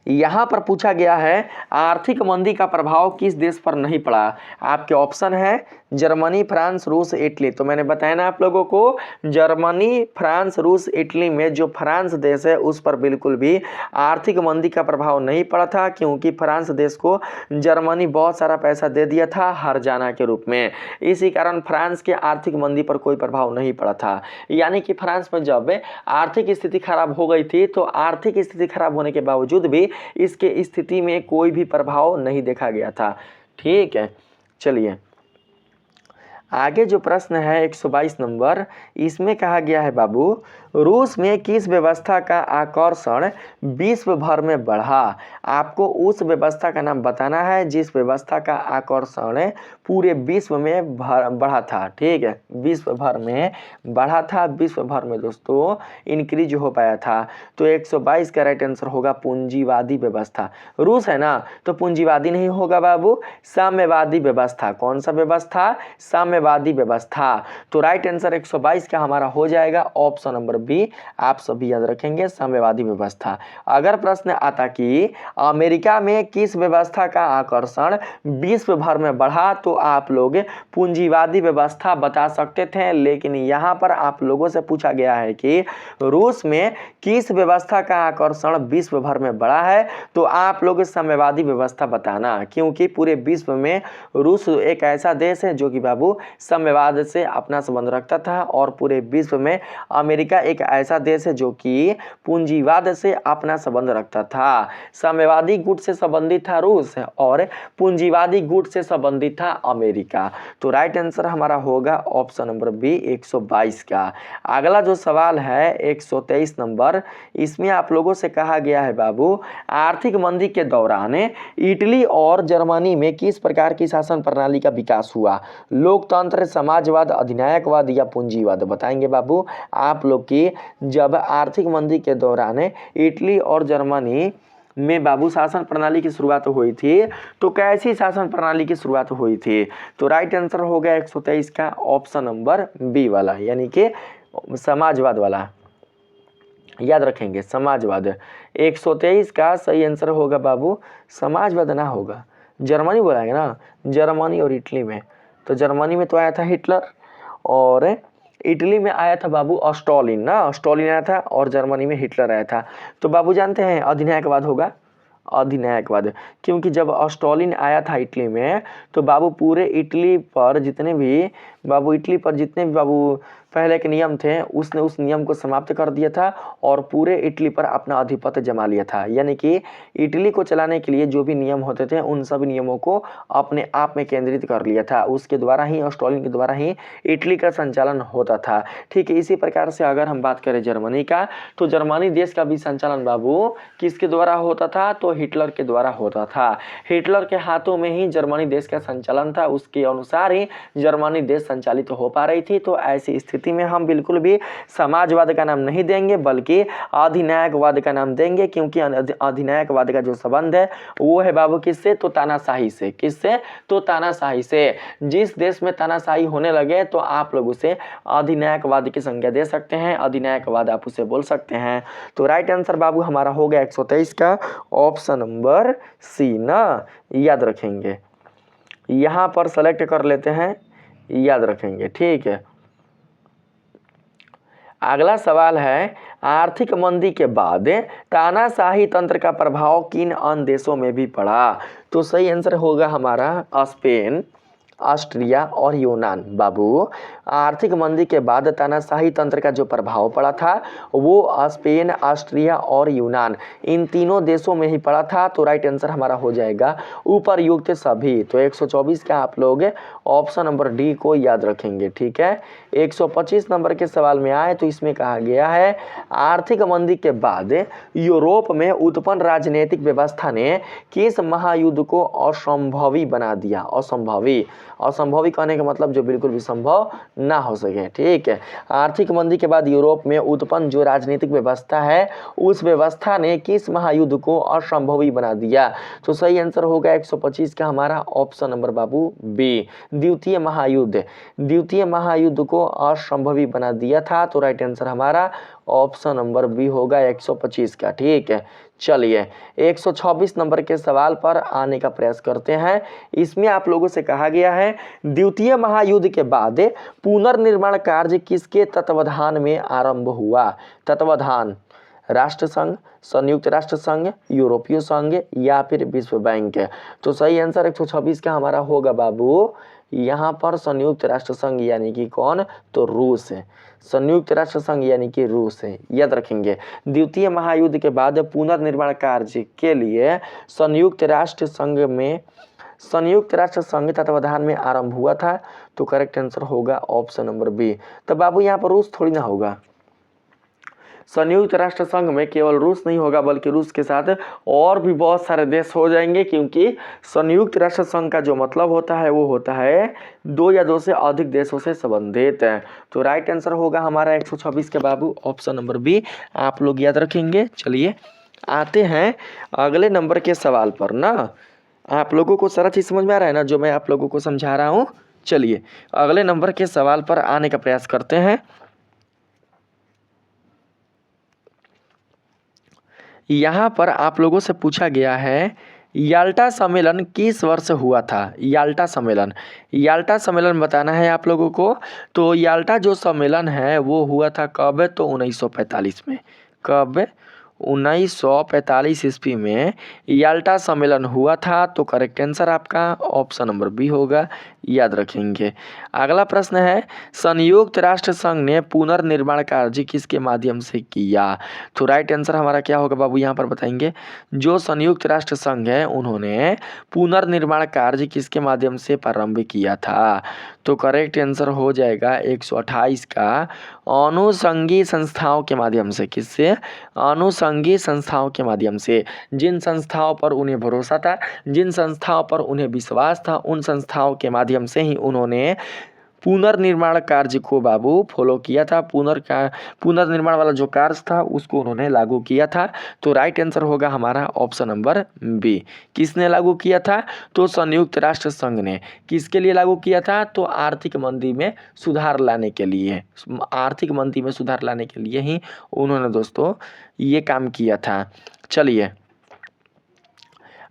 यहां पर पूछा गया है आर्थिक मंदी का प्रभाव किस देश पर नहीं पड़ा। आपके ऑप्शन है जर्मनी, फ्रांस, रूस, इटली। तो मैंने बताया ना आप लोगों को, जर्मनी, फ्रांस, रूस, इटली में जो फ्रांस देश है उस पर बिल्कुल भी आर्थिक मंदी का प्रभाव नहीं पड़ा था, क्योंकि फ्रांस देश को जर्मनी बहुत सारा पैसा दे दिया था हर्जाना के रूप में। इसी कारण फ्रांस के आर्थिक मंदी पर कोई प्रभाव नहीं पड़ा था। यानी कि फ्रांस में जब आर्थिक स्थिति खराब हो गई थी, तो आर्थिक स्थिति खराब होने के बावजूद भी इसके स्थिति में कोई भी प्रभाव नहीं देखा गया था। ठीक है, चलिए आगे जो प्रश्न है 122 नंबर, इसमें कहा गया है बाबू, रूस में किस व्यवस्था का आकर्षण विश्व भर में बढ़ा। आपको उस व्यवस्था का नाम बताना है जिस व्यवस्था का आकर्षण पूरे विश्व में बढ़ा था। ठीक है, विश्व भर में बढ़ा था, विश्व भर में दोस्तों इंक्रीज हो पाया था। तो 122 का राइट आंसर होगा पूंजीवादी व्यवस्था। रूस है ना, तो पूंजीवादी नहीं होगा बाबू, साम्यवादी व्यवस्था। कौन सा व्यवस्था? साम्यवादी व्यवस्था। तो राइट आंसर 122 का हमारा हो जाएगा ऑप्शन नंबर बी। आप सभी याद रखेंगे, साम्यवादी व्यवस्था। अगर प्रश्न आता कि अमेरिका में किस व्यवस्था का आकर्षण विश्व भर में बढ़ा, तो आप लोग पूंजीवादी व्यवस्था बता सकते थे, लेकिन यहाँ पर आप लोगों से पूछा गया है कि रूस में किस व्यवस्था का आकर्षण विश्व भर में बढ़ा है, तो आप लोग साम्यवादी व्यवस्था बताना, क्योंकि पूरे विश्व में रूस एक ऐसा देश है जो कि बाबू साम्यवाद से अपना संबंध रखता था, और पूरे विश्व में अमेरिका एक ऐसा देश है जो कि पूंजीवाद से अपना संबंध रखता था। साम्यवादी गुट से संबंधित था रूस और पूंजीवादी गुट से संबंधित था अमेरिका। तो राइट आंसर हमारा होगा ऑप्शन नंबर बी 122 का। अगला जो सवाल है 123 नंबर, इसमें आप लोगों से कहा गया है बाबू, आर्थिक मंदी के दौरान इटली और जर्मनी में किस प्रकार की शासन प्रणाली का विकास हुआ। लोकतंत्र, समाजवाद, अधिनायकवाद या पूंजीवाद बताएंगे बाबू आप लोग की। जब आर्थिक मंदी के दौरान इटली और जर्मनी में बाबू शासन प्रणाली की शुरुआत हुई थी, तो कैसी शासन प्रणाली की शुरुआत हुई थी। तो राइट आंसर हो गया 123 का ऑप्शन नंबर बी वाला, यानी कि समाजवाद वाला। याद रखेंगे समाजवाद। 123 का सही आंसर होगा बाबू समाजवाद ना होगा, जर्मनी बोलेंगे ना, जर्मनी और इटली में। तो जर्मनी में तो आया था हिटलर और इटली में आया था बाबू स्टालिन ना, स्टालिन आया था और जर्मनी में हिटलर आया था। तो बाबू जानते हैं अधिनायकवाद होगा, अधिनायकवाद, क्योंकि जब स्टालिन आया था इटली में, तो बाबू पूरे इटली पर जितने भी बाबू पहले के नियम थे, उसने उस नियम को समाप्त कर दिया था और पूरे इटली पर अपना आधिपत्य जमा लिया था। यानी कि इटली को चलाने के लिए जो भी नियम होते थे, उन सभी नियमों को अपने आप में केंद्रित कर लिया था। उसके द्वारा ही, स्टालिन के द्वारा ही इटली का संचालन होता था। ठीक है, इसी प्रकार से अगर हम बात करें जर्मनी का, तो जर्मनी देश का भी संचालन बाबू किसके द्वारा होता था, तो हिटलर के द्वारा होता था। हिटलर के हाथों में ही जर्मनी देश का संचालन था, उसके अनुसार ही जर्मनी देश संचालित हो पा रही थी। तो ऐसी स्थिति में हम बिल्कुल भी समाजवाद का नाम नहीं देंगे, बल्कि अधिनायकवाद का नाम देंगे, क्योंकि अधिनायकवाद का जो संबंध है वो है बाबू किससे, तो तानाशाही से। किससे, तो तानाशाही से। जिस देश में तानाशाही होने लगे, तो आप लोग उसे अधिनायकवाद की संज्ञा दे सकते हैं, अधिनायकवाद आप उसे बोल सकते हैं। तो राइट आंसर बाबू हमारा हो गया 123 का ऑप्शन नंबर सी ना, याद रखेंगे। यहां पर सेलेक्ट कर लेते हैं, याद रखेंगे। ठीक है, अगला सवाल है आर्थिक मंदी के बाद तानाशाही तंत्र का प्रभाव किन अन्य देशों में भी पड़ा? तो सही आंसर होगा हमारा स्पेन, ऑस्ट्रिया और यूनान। बाबू, आर्थिक मंदी के बाद तानाशाही तंत्र का जो प्रभाव पड़ा था वो स्पेन, ऑस्ट्रिया और यूनान, इन तीनों देशों में ही पड़ा था। तो राइट आंसर हमारा हो जाएगा उपरयुक्त सभी। तो 124 का आप लोग ऑप्शन नंबर डी को याद रखेंगे। ठीक है, 125 नंबर के सवाल में आए तो इसमें कहा गया है आर्थिक मंदी के बाद यूरोप में उत्पन्न राजनीतिक व्यवस्था ने किस महायुद्ध को असंभवी बना दिया? असंभवी, असंभवी कहने का मतलब जो बिल्कुल भी संभव ना हो सके। ठीक है, आर्थिक मंदी के बाद यूरोप में उत्पन्न जो राजनीतिक व्यवस्था है उस व्यवस्था ने किस महायुद्ध को असंभवी बना दिया? तो सही आंसर होगा 125 का हमारा ऑप्शन नंबर बाबू बी, द्वितीय महायुद्ध। द्वितीय महायुद्ध को असंभवी बना दिया था। तो राइट आंसर हमारा ऑप्शन नंबर बी होगा 125 का। ठीक है, चलिए 126 नंबर के सवाल पर आने का प्रयास करते हैं। इसमें आप लोगों से कहा गया है द्वितीय महायुद्ध के बाद पुनर्निर्माण कार्य किसके तत्वाधान में आरंभ हुआ? तत्वाधान, राष्ट्र संघ, संयुक्त राष्ट्र संघ, यूरोपीय संघ या फिर विश्व बैंक? तो सही आंसर 126 का हमारा होगा बाबू यहाँ पर संयुक्त राष्ट्र संघ यानी कि कौन? तो रूस है। संयुक्त राष्ट्र संघ यानी कि रूस है, याद रखेंगे। द्वितीय महायुद्ध के बाद पुनर्निर्माण कार्य के लिए संयुक्त राष्ट्र संघ तत्वाधान में आरंभ हुआ था। तो करेक्ट आंसर होगा ऑप्शन नंबर बी। तो बाबू यहाँ पर रूस थोड़ी ना होगा, संयुक्त राष्ट्र संघ में केवल रूस नहीं होगा बल्कि रूस के साथ और भी बहुत सारे देश हो जाएंगे, क्योंकि संयुक्त राष्ट्र संघ का जो मतलब होता है वो होता है 2 या 2 से अधिक देशों से संबंधित है। तो राइट आंसर होगा हमारा 126 के बाबू ऑप्शन नंबर बी, आप लोग याद रखेंगे। चलिए आते हैं अगले नंबर के सवाल पर ना। आप लोगों को सारा चीज समझ में आ रहा है ना जो मैं आप लोगों को समझा रहा हूँ? चलिए अगले नंबर के सवाल पर आने का प्रयास करते हैं। यहाँ पर आप लोगों से पूछा गया है याल्टा सम्मेलन किस वर्ष हुआ था? याल्टा सम्मेलन बताना है आप लोगों को। तो याल्टा जो सम्मेलन है वो हुआ था कब? तो 1945 में। कब? 1945 ईस्वी में याल्टा सम्मेलन हुआ था। तो करेक्ट आंसर आपका ऑप्शन नंबर बी होगा, याद रखेंगे। अगला प्रश्न है संयुक्त राष्ट्र संघ ने पुनर्निर्माण कार्य किसके माध्यम से किया? तो राइट आंसर हमारा क्या होगा बाबू यहाँ पर बताएंगे। जो संयुक्त राष्ट्र संघ है उन्होंने पुनर्निर्माण कार्य किसके माध्यम से प्रारंभ किया था? तो करेक्ट आंसर हो जाएगा 128 का अनुषंगी संस्थाओं के माध्यम से। किससे? अनुषंगी संस्थाओं के माध्यम से। जिन संस्थाओं पर उन्हें भरोसा था, जिन संस्थाओं पर उन्हें विश्वास था, उन संस्थाओं के माध्यम से ही उन्होंने पुनर्निर्माण कार्य को बाबू फॉलो किया था। पुनर्निर्माण वाला जो कार्य था उसको उन्होंने लागू किया था। तो राइट आंसर होगा हमारा ऑप्शन नंबर बी। किसने लागू किया था? तो संयुक्त राष्ट्र संघ ने। किसके लिए लागू किया था? तो आर्थिक मंदी में सुधार लाने के लिए। आर्थिक मंदी में सुधार लाने के लिए ही उन्होंने दोस्तों ये काम किया था। चलिए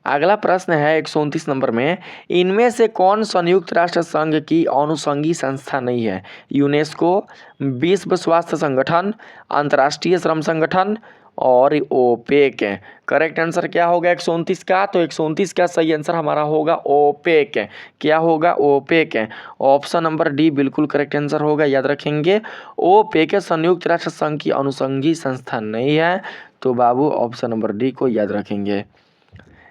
अगला प्रश्न है 129 नंबर में, इनमें से कौन संयुक्त राष्ट्र संघ की अनुषंगी संस्था नहीं है? यूनेस्को, विश्व स्वास्थ्य संगठन, अंतर्राष्ट्रीय श्रम संगठन और ओपेक। करेक्ट आंसर क्या होगा 129 का? तो 129 का सही आंसर हमारा होगा ओपेक। क्या होगा? ओपेक। ऑप्शन नंबर डी बिल्कुल करेक्ट आंसर होगा, याद रखेंगे। ओपेक संयुक्त राष्ट्र संघ की अनुषंगी संस्था नहीं है। तो बाबू ऑप्शन नंबर डी को याद रखेंगे।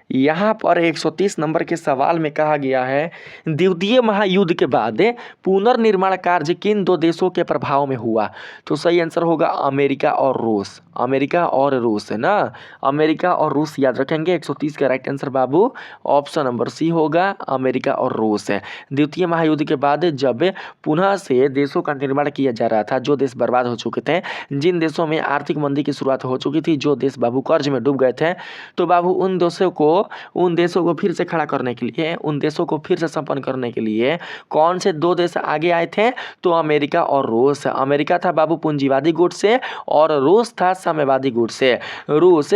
यहाँ पर 130 नंबर के सवाल में कहा गया है द्वितीय महायुद्ध के बाद पुनर्निर्माण कार्य किन 2 देशों के प्रभाव में हुआ? तो सही आंसर होगा अमेरिका और रूस। अमेरिका और रूस है ना, अमेरिका और रूस याद रखेंगे। 130 का राइट आंसर बाबू ऑप्शन नंबर सी होगा, अमेरिका और रूस है। द्वितीय महायुद्ध के बाद जब पुनः से देशों का निर्माण किया जा रहा था, जो देश बर्बाद हो चुके थे, जिन देशों में आर्थिक मंदी की शुरुआत हो चुकी थी, जो देश बाबू कर्ज में डूब गए थे, तो बाबू उन देशों को उन देशों को फिर से खड़ा करने के लिए, उन देशों को फिर से संपन्न करने के लिए कौन से दो देश आगे आए थे? तो अमेरिका और रूस। अमेरिका था बाबू पूंजीवादी गुट से और रूस था साम्यवादी गुट से। रूस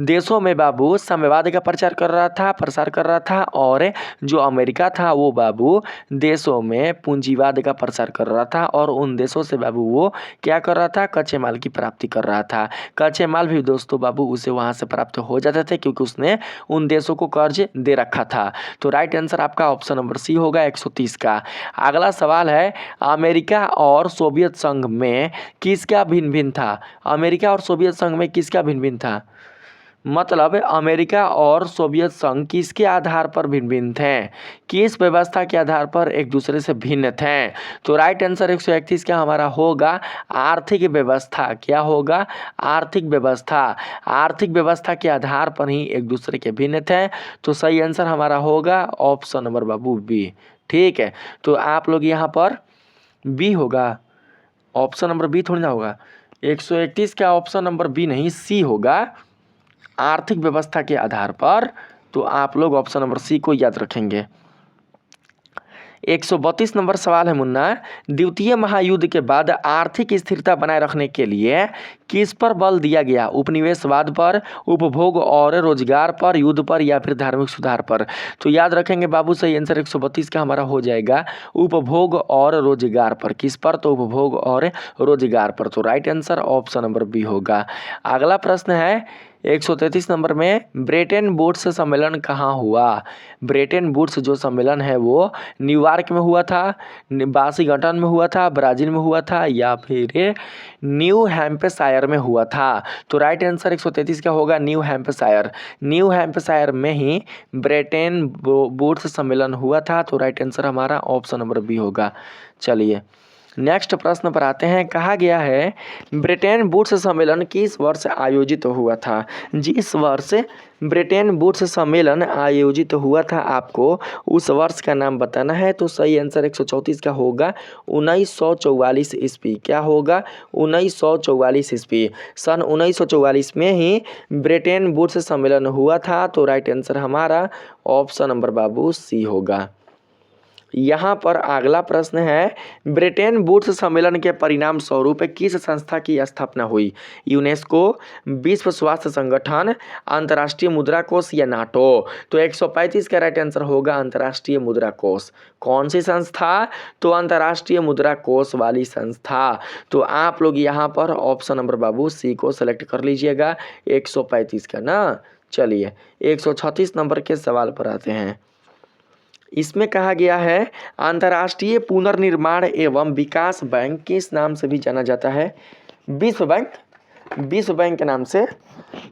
देशों में बाबू साम्यवाद का प्रसार कर रहा था और जो अमेरिका था वो बाबू देशों में पूंजीवाद का प्रसार कर रहा था और उन देशों से बाबू वो क्या कर रहा था? कच्चे माल की प्राप्ति कर रहा था। कच्चे माल भी दोस्तों बाबू उसे वहाँ से प्राप्त हो जाते थे क्योंकि उसने उन देशों को कर्ज दे रखा था। तो राइट आंसर आपका ऑप्शन नंबर सी होगा 130 का। अगला सवाल है, अमेरिका और सोवियत संघ में किसका भिन्न भिन्न था? अमेरिका और सोवियत संघ में किसका भिन्न भिन्न था? मतलब अमेरिका और सोवियत संघ किसके आधार पर भिन्न भिन्न थे? किस व्यवस्था के आधार पर एक दूसरे से भिन्न थे? तो राइट आंसर 131 का हमारा होगा आर्थिक व्यवस्था। क्या होगा? आर्थिक व्यवस्था। आर्थिक व्यवस्था के आधार पर ही एक दूसरे के भिन्न थे। तो सही आंसर हमारा होगा ऑप्शन नंबर बाबू बी। ठीक है, तो आप लोग यहाँ पर बी होगा, ऑप्शन नंबर बी थोड़ी ना होगा। 131 का ऑप्शन नंबर बी नहीं, सी होगा, आर्थिक व्यवस्था के आधार पर। तो आप लोग ऑप्शन नंबर सी को याद रखेंगे। 132 नंबर सवाल है मुन्ना, द्वितीय महायुद्ध के बाद आर्थिक स्थिरता बनाए रखने के लिए किस पर बल दिया गया? उपनिवेशवाद पर, उपभोग और रोजगार पर, युद्ध पर या फिर धार्मिक सुधार पर? तो याद रखेंगे बाबू, सही आंसर 132 का हमारा हो जाएगा उपभोग और रोजगार पर। किस पर? तो उपभोग और रोजगार पर। तो right answer option number B होगा। अगला प्रश्न है 133 नंबर में, ब्रेटन वुड्स सम्मेलन कहाँ हुआ? ब्रेटन वुड्स जो सम्मेलन है वो न्यूयॉर्क में हुआ था, वाशिंगटन में हुआ था, ब्राज़ील में हुआ था या फिर न्यू हैम्पशायर में हुआ था? तो राइट आंसर 133 का होगा न्यू हैम्पशायर। न्यू हैम्पशायर में ही ब्रेटन वुड्स सम्मेलन हुआ था। तो राइट आंसर हमारा ऑप्शन नंबर बी होगा। चलिए नेक्स्ट प्रश्न पर आते हैं। कहा गया है ब्रेटन वुड्स सम्मेलन किस वर्ष आयोजित हुआ था? जिस वर्ष ब्रेटन वुड्स सम्मेलन आयोजित हुआ था आपको उस वर्ष का नाम बताना है। तो सही आंसर 134 का होगा 1944 ईस्वी। क्या होगा? 1944 ईस्वी। सन 1944 में ही ब्रेटन वुड्स सम्मेलन हुआ था। तो राइट आंसर हमारा ऑप्शन नंबर बाबू सी होगा। यहाँ पर अगला प्रश्न है, ब्रेटन वुड्स सम्मेलन के परिणाम स्वरूप किस संस्था की स्थापना हुई? यूनेस्को, विश्व स्वास्थ्य संगठन, अंतर्राष्ट्रीय मुद्रा कोष या नाटो? तो 135 का राइट आंसर होगा अंतर्राष्ट्रीय मुद्रा कोष। कौन सी संस्था? तो अंतर्राष्ट्रीय मुद्रा कोष वाली संस्था। तो आप लोग यहाँ पर ऑप्शन नंबर बाबू सी को सेलेक्ट कर लीजिएगा 135 का ना। चलिए 136 नंबर के सवाल पर आते हैं। इसमें कहा गया है अंतर्राष्ट्रीय पुनर्निर्माण एवं विकास बैंक किस नाम से भी जाना जाता है? विश्व बैंक। विश्व बैंक के नाम से।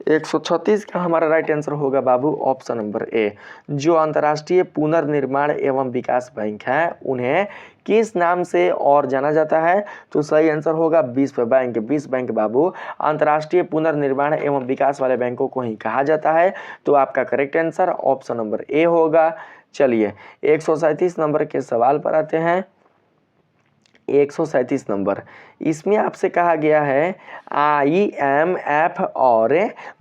136 का हमारा राइट आंसर होगा बाबू ऑप्शन नंबर ए। जो अंतर्राष्ट्रीय पुनर्निर्माण एवं विकास बैंक है उन्हें किस नाम से और जाना जाता है? तो सही आंसर होगा विश्व बैंक। विश्व बैंक बाबू अंतर्राष्ट्रीय पुनर्निर्माण एवं विकास वाले बैंकों को ही कहा जाता है। तो आपका करेक्ट आंसर ऑप्शन नंबर ए होगा। चलिए 137 नंबर के सवाल पर आते हैं। 137 नंबर, इसमें आपसे कहा गया है IMF और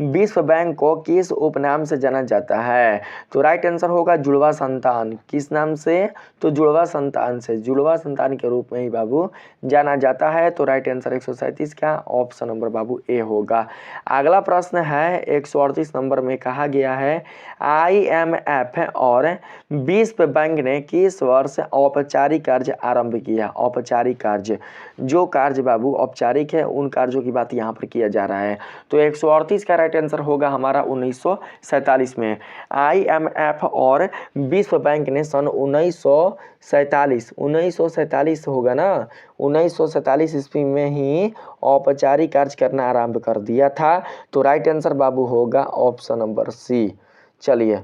विश्व बैंक को किस उपनाम से जाना जाता है? तो राइट आंसर होगा जुड़वा संतान। किस नाम से? तो जुड़वा संतान से। जुड़वा संतान के रूप में ही बाबू जाना जाता है। तो राइट आंसर 137 का ऑप्शन नंबर बाबू ए होगा। अगला प्रश्न है 138 नंबर में कहा गया है IMF और विश्व बैंक ने किस वर्ष औपचारिक कार्य आरंभ किया? औपचारिक कार्य, जो कार्य बाबू औपचारिक है उन कार्यों की बात यहाँ पर किया जा रहा है। तो 138 का राइट आंसर होगा हमारा 1947 में। IMF और विश्व बैंक ने सन 1947 होगा ना, 1947 ईस्वी में ही औपचारिक कार्य करना आरंभ कर दिया था। तो राइट आंसर बाबू होगा ऑप्शन नंबर सी। चलिए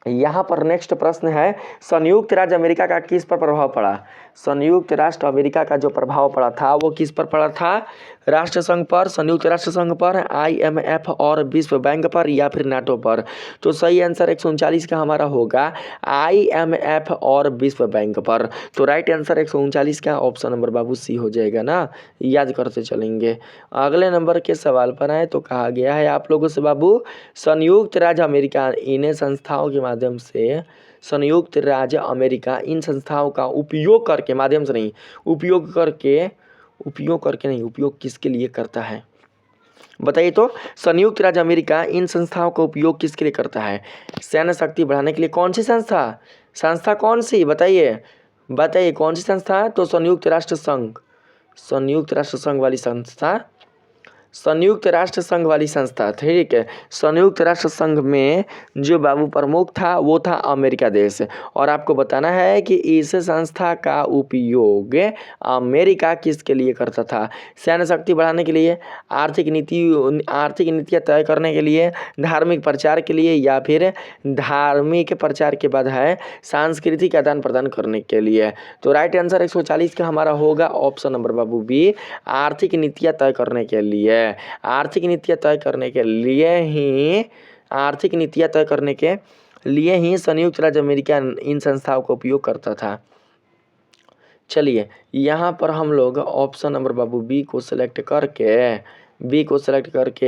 यहाँ पर नेक्स्ट प्रश्न है, संयुक्त राज्य अमेरिका का किस पर प्रभाव पड़ा। संयुक्त राष्ट्र अमेरिका का जो प्रभाव पड़ा था वो किस पर पड़ा था, राष्ट्र संघ पर, संयुक्त राष्ट्र संघ पर, IMF और विश्व बैंक पर, या फिर नाटो पर। तो सही आंसर 139 का हमारा होगा IMF और विश्व बैंक पर। तो राइट आंसर 139 का ऑप्शन नंबर बाबू सी हो जाएगा ना, याद करते चलेंगे। अगले नंबर के सवाल पर आए तो कहा गया है आप लोगों से बाबू, संयुक्त राज्य अमेरिका इन संस्थाओं के माध्यम से, संयुक्त राज्य अमेरिका इन संस्थाओं का उपयोग करके, माध्यम से नहीं, उपयोग करके नहीं, उपयोग किसके लिए करता है बताइए। तो संयुक्त राज्य अमेरिका इन संस्थाओं का उपयोग किसके लिए करता है, सैन्य शक्ति बढ़ाने के लिए। कौन सी संस्था कौन सी बताइए कौन सी संस्था। तो संयुक्त राष्ट्र संघ वाली संस्था, संयुक्त राष्ट्र संघ वाली संस्था, ठीक है। संयुक्त राष्ट्र संघ में जो बाबू प्रमुख था वो था अमेरिका देश। और आपको बताना है कि इस संस्था का उपयोग अमेरिका किसके लिए करता था, सैन्य शक्ति बढ़ाने के लिए, आर्थिक नीतियाँ तय करने के लिए, धार्मिक प्रचार के लिए, या फिर धार्मिक प्रचार के बाद है सांस्कृतिक आदान प्रदान करने के लिए। तो राइट आंसर 140 का हमारा होगा ऑप्शन नंबर बाबू बी, आर्थिक नीतियाँ तय करने के लिए। आर्थिक नीतियाँ तय करने के लिए ही संयुक्त राज्य अमेरिका इन संस्थाओं का उपयोग करता था। चलिए यहाँ पर हम लोग ऑप्शन नंबर बाबू बी को सिलेक्ट करके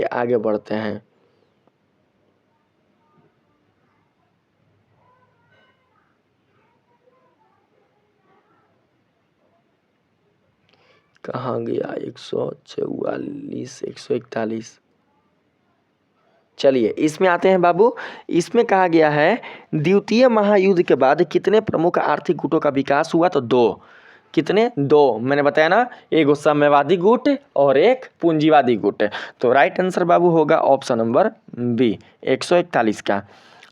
आगे बढ़ते हैं। कहाँ गया 144 141। चलिए इसमें आते हैं बाबू। इसमें कहा गया है द्वितीय महायुद्ध के बाद कितने प्रमुख आर्थिक गुटों का विकास हुआ। तो दो, कितने, दो मैंने बताया ना, एक साम्यवादी गुट और एक पूंजीवादी गुट। तो राइट आंसर बाबू होगा ऑप्शन नंबर बी 141 का।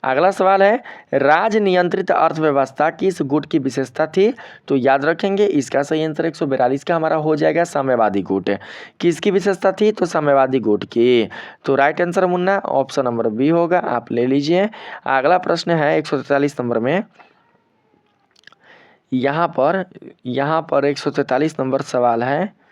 अगला सवाल है, राज नियंत्रित अर्थव्यवस्था किस गुट की विशेषता थी। तो याद रखेंगे इसका सही आंसर 142 का हमारा हो जाएगा साम्यवादी गुट। किसकी विशेषता थी, तो साम्यवादी गुट की। तो right answer Munna option number B होगा, आप ले लीजिए। अगला प्रश्न है 143 नंबर में, यहाँ पर 143 नंबर सवाल है,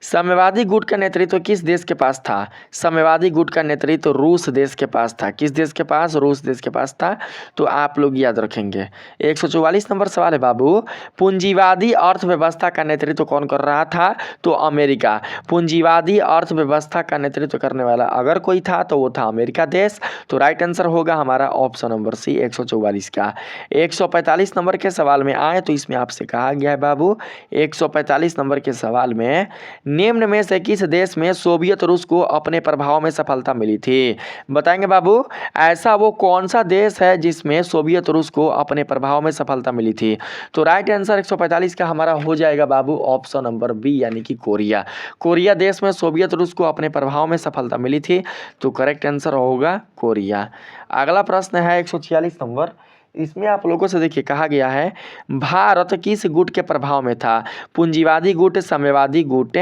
साम्यवादी गुट का नेतृत्व किस देश के पास था। साम्यवादी गुट का नेतृत्व रूस देश के पास था। किस देश के पास, रूस देश के पास था। तो आप लोग याद रखेंगे। 144 नंबर सवाल है बाबू, पूंजीवादी अर्थव्यवस्था का नेतृत्व कौन कर रहा था। तो अमेरिका। पूंजीवादी अर्थव्यवस्था का नेतृत्व करने वाला अगर कोई था तो वो था अमेरिका देश। तो राइट आंसर होगा हमारा ऑप्शन नंबर सी 144 का। 145 नंबर के सवाल में आए तो इसमें आपसे कहा गया है बाबू, 145 नंबर के सवाल में निम्न में से किस देश में सोवियत रूस को अपने प्रभाव में सफलता मिली थी। बताएंगे बाबू, ऐसा वो कौन सा देश है जिसमें सोवियत रूस को अपने प्रभाव में सफलता मिली थी। तो राइट आंसर 145 का हमारा हो जाएगा बाबू ऑप्शन नंबर बी यानी कि कोरिया। कोरिया देश में सोवियत रूस को अपने प्रभाव में सफलता मिली थी। तो करेक्ट आंसर होगा कोरिया। अगला प्रश्न है 146 नंबर। इसमें आप लोगों से देखिए कहा गया है भारत किस गुट के प्रभाव में था। पूंजीवादी गुट, साम्यवादी गुट,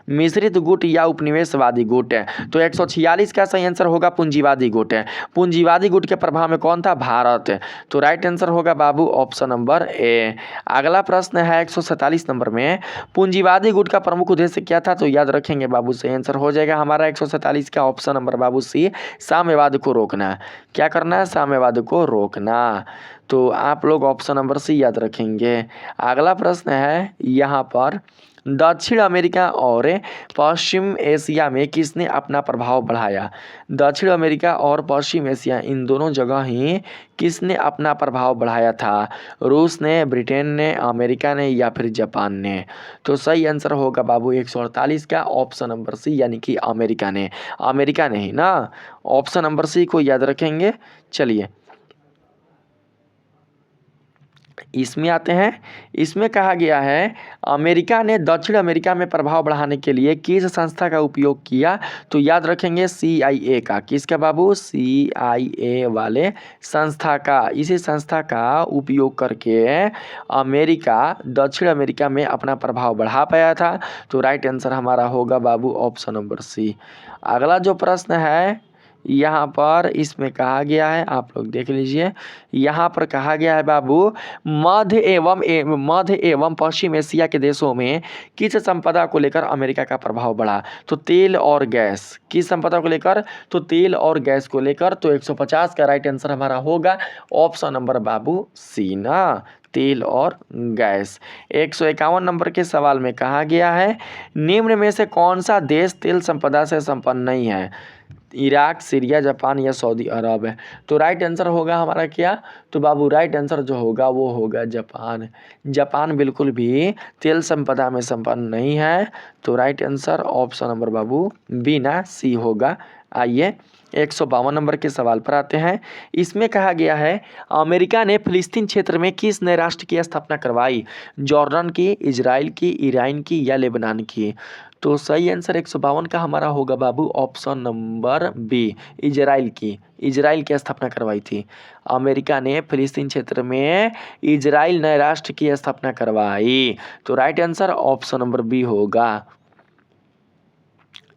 मिश्रित गुट या उपनिवेशवादी गुट। तो 146 का सही आंसर होगा पूंजीवादी गुट। पूंजीवादी गुट के प्रभाव में कौन था, भारत। तो राइट आंसर होगा बाबू ऑप्शन नंबर ए। अगला प्रश्न है 147 नंबर में, पूंजीवादी गुट का प्रमुख उद्देश्य क्या था। तो याद रखेंगे बाबू सही आंसर हो जाएगा हमारा 147 का ऑप्शन नंबर बाबू सी, साम्यवाद को रोकना। क्या करना है, साम्यवाद को रोकना। तो आप लोग ऑप्शन नंबर सी याद रखेंगे। अगला प्रश्न है यहाँ पर, दक्षिण अमेरिका और पश्चिम एशिया में किसने अपना प्रभाव बढ़ाया। दक्षिण अमेरिका और पश्चिम एशिया इन दोनों जगह ही किसने अपना प्रभाव बढ़ाया था। रूस ने, ब्रिटेन ने, अमेरिका ने या फिर जापान ने। तो सही आंसर होगा बाबू 148 का ऑप्शन नंबर सी यानी कि अमेरिका ने। अमेरिका ने ही ना, ऑप्शन नंबर सी को याद रखेंगे। चलिए इसमें आते हैं। इसमें कहा गया है अमेरिका ने दक्षिण अमेरिका में प्रभाव बढ़ाने के लिए किस संस्था का उपयोग किया। तो याद रखेंगे CIA का। किसका बाबू, CIA वाले संस्था का। इसी संस्था का उपयोग करके अमेरिका दक्षिण अमेरिका में अपना प्रभाव बढ़ा पाया था। तो राइट आंसर हमारा होगा बाबू ऑप्शन नंबर सी। अगला जो प्रश्न है यहाँ पर इसमें कहा गया है, आप लोग देख लीजिए, यहाँ पर कहा गया है बाबू, मध्य एवं पश्चिम एशिया के देशों में किस संपदा को लेकर अमेरिका का प्रभाव बढ़ा? तो तेल और गैस। किस संपदा को लेकर? तो तेल और गैस को लेकर। तो 150 का राइट आंसर हमारा होगा ऑप्शन नंबर बाबू सी ना, तेल और गैस। 151 नंबर के सवाल में कहा गया है, निम्न में से कौन सा देश तेल संपदा से संपन्न नहीं है? इराक, सीरिया, जापान या सऊदी अरब है। तो राइट आंसर होगा हमारा क्या? तो बाबू राइट आंसर जो होगा वो होगा जापान। जापान बिल्कुल भी तेल संपदा में संपन्न नहीं है। तो राइट आंसर ऑप्शन नंबर बाबू बी ना, सी होगा। आइए 152 नंबर के सवाल पर आते हैं। इसमें कहा गया है, अमेरिका ने फिलिस्तीन क्षेत्र में किस नए राष्ट्र की स्थापना करवाई? जॉर्डन की, इजराइल की, ईरान की या लेबनान की? तो सही आंसर 152 का हमारा होगा बाबू ऑप्शन नंबर बी, इजराइल की। इजराइल की स्थापना करवाई थी। अमेरिका ने फिलिस्तीन क्षेत्र में इजराइल नए राष्ट्र की स्थापना करवाई। तो right answer option number B होगा।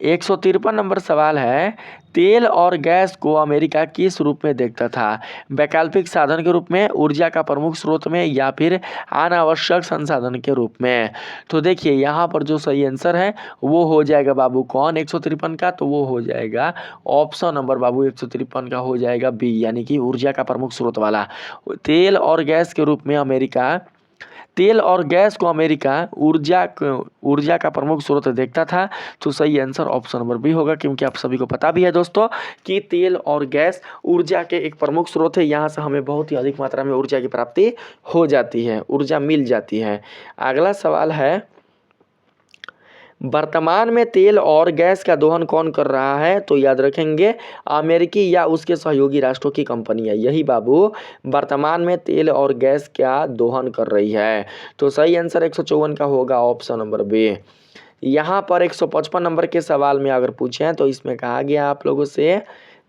153 नंबर सवाल है, तेल और गैस को अमेरिका किस रूप में देखता था? वैकल्पिक साधन के रूप में, ऊर्जा का प्रमुख स्रोत में या फिर अनावश्यक संसाधन के रूप में? तो देखिए यहाँ पर जो सही आंसर है वो हो जाएगा बाबू कौन 153 का? तो वो हो जाएगा ऑप्शन नंबर बाबू 153 का हो जाएगा बी, यानी कि ऊर्जा का प्रमुख स्रोत वाला। तेल और गैस के रूप में अमेरिका, तेल और गैस को अमेरिका ऊर्जा का प्रमुख स्रोत देखता था। तो सही आंसर ऑप्शन नंबर बी होगा, क्योंकि आप सभी को पता भी है दोस्तों कि तेल और गैस ऊर्जा के एक प्रमुख स्रोत है। यहाँ से हमें बहुत ही अधिक मात्रा में ऊर्जा की प्राप्ति हो जाती है, ऊर्जा मिल जाती है। अगला सवाल है, वर्तमान में तेल और गैस का दोहन कौन कर रहा है? तो याद रखेंगे, अमेरिकी या उसके सहयोगी राष्ट्रों की कंपनियां, यही बाबू वर्तमान में तेल और गैस का दोहन कर रही है। तो सही आंसर 154 का होगा ऑप्शन नंबर बी। यहाँ पर 155 नंबर के सवाल में अगर पूछें तो इसमें कहा गया आप लोगों से,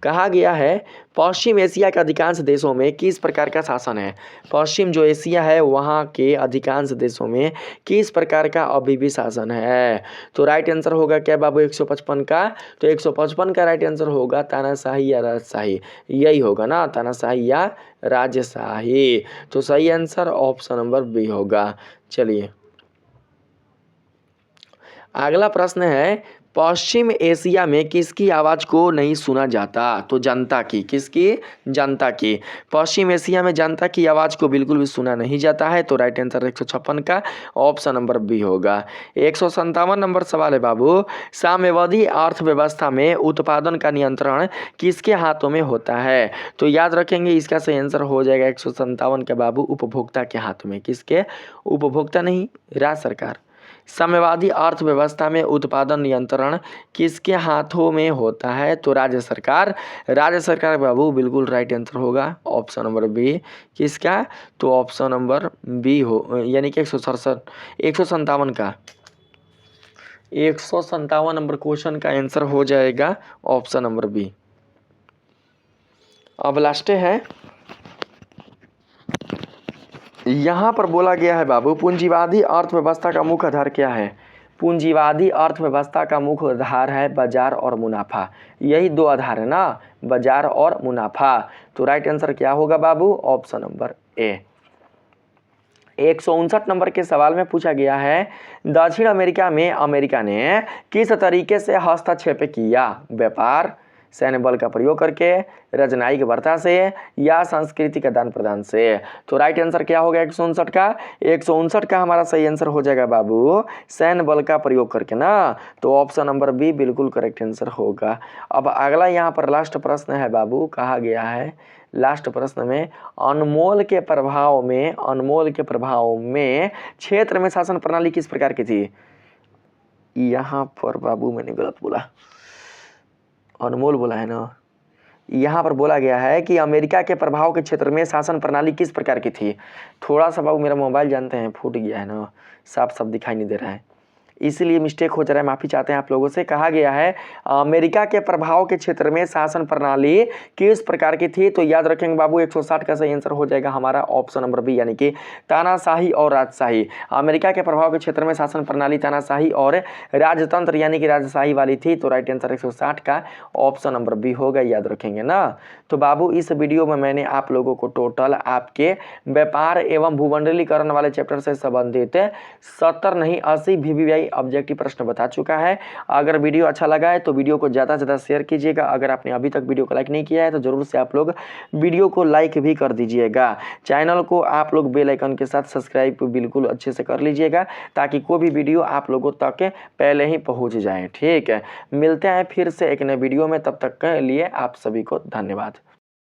कहा गया है, पश्चिम एशिया के अधिकांश देशों में किस प्रकार का शासन है? पश्चिम जो एशिया है वहाँ के अधिकांश देशों में किस प्रकार का अभी भी शासन है? तो राइट आंसर होगा क्या बाबू 155 का? तो 155 का राइट आंसर होगा तानाशाही या राजशाही, यही होगा ना, तानाशाही या राजशाही। तो सही आंसर ऑप्शन नंबर बी होगा। चलिए अगला प्रश्न है, पश्चिम एशिया में किसकी आवाज़ को नहीं सुना जाता? तो जनता की। किसकी? जनता की। पश्चिम एशिया में जनता की आवाज़ को बिल्कुल भी सुना नहीं जाता है। तो राइट आंसर 156 का ऑप्शन नंबर बी होगा। 157 नंबर सवाल है बाबू, साम्यवादी अर्थव्यवस्था में उत्पादन का नियंत्रण किसके हाथों में होता है? तो याद रखेंगे इसका सही आंसर हो जाएगा 157 के बाबू उपभोक्ता के हाथ में। किसके? उपभोक्ता नहीं, राज्य सरकार। साम्यवादी अर्थव्यवस्था में उत्पादन नियंत्रण किसके हाथों में होता है? तो राज्य सरकार। राज्य सरकार बाबू बिल्कुल राइट आंसर होगा ऑप्शन नंबर बी। किसका? तो ऑप्शन नंबर बी हो, यानी कि 157 का 157 नंबर क्वेश्चन का आंसर हो जाएगा ऑप्शन नंबर बी। अब लास्ट है, यहाँ पर बोला गया है बाबू, पूंजीवादी अर्थव्यवस्था का मुख्य आधार क्या है? पूंजीवादी अर्थव्यवस्था का मुख्य आधार है बाजार और मुनाफा। यही दो आधार है ना, बाजार और मुनाफा। तो राइट आंसर क्या होगा बाबू? Option number A. 159 नंबर के सवाल में पूछा गया है, दक्षिण अमेरिका में अमेरिका ने किस तरीके से हस्तक्षेप किया? व्यापार, सैन्य बल का प्रयोग करके, राजनयिक वार्ता से या संस्कृति के आदान प्रदान से? तो राइट आंसर क्या होगा 159 का? 159 का हमारा सही आंसर हो जाएगा बाबू सैन्य बल का प्रयोग करके ना। तो ऑप्शन नंबर बी बिल्कुल करेक्ट आंसर होगा। अब अगला यहाँ पर लास्ट प्रश्न है बाबू, कहा गया है लास्ट प्रश्न में, अनमोल के प्रभाव में क्षेत्र में शासन प्रणाली किस प्रकार की थी? यहाँ पर बाबू मैंने गलत बोला, अनमोल बोला है ना। यहाँ पर बोला गया है कि अमेरिका के प्रभाव के क्षेत्र में शासन प्रणाली किस प्रकार की थी। थोड़ा सा बाबू मेरा मोबाइल जानते हैं फूट गया है ना, साफ साफ दिखाई नहीं दे रहा है। इसीलिए मिस्टेक हो जा रहा है, माफ़ी चाहते हैं आप लोगों से। कहा गया है अमेरिका के प्रभाव के क्षेत्र में शासन प्रणाली किस प्रकार की थी? तो याद रखेंगे बाबू 160 का सही आंसर हो जाएगा हमारा ऑप्शन नंबर बी, यानी कि तानाशाही और राजशाही। अमेरिका के प्रभाव के क्षेत्र में शासन प्रणाली तानाशाही और राजतंत्र यानी कि राजशाही वाली थी। तो राइट आंसर 160 का ऑप्शन नंबर बी होगा, याद रखेंगे ना। तो बाबू इस वीडियो में मैंने आप लोगों को टोटल आपके व्यापार एवं भूमंडलीकरण वाले चैप्टर से संबंधित 70 नहीं 80 VVI ऑब्जेक्टिव प्रश्न बता चुका है। अगर वीडियो अच्छा लगा है तो वीडियो को ज़्यादा से ज़्यादा शेयर कीजिएगा। अगर आपने अभी तक वीडियो को लाइक नहीं किया है तो जरूर से आप लोग वीडियो को लाइक भी कर दीजिएगा। चैनल को आप लोग बेल आइकन के साथ सब्सक्राइब बिल्कुल अच्छे से कर लीजिएगा ताकि कोई भी वीडियो आप लोगों तक पहले ही पहुंच जाए। ठीक है, मिलते हैं फिर से एक नए वीडियो में, तब तक के लिए आप सभी को धन्यवाद।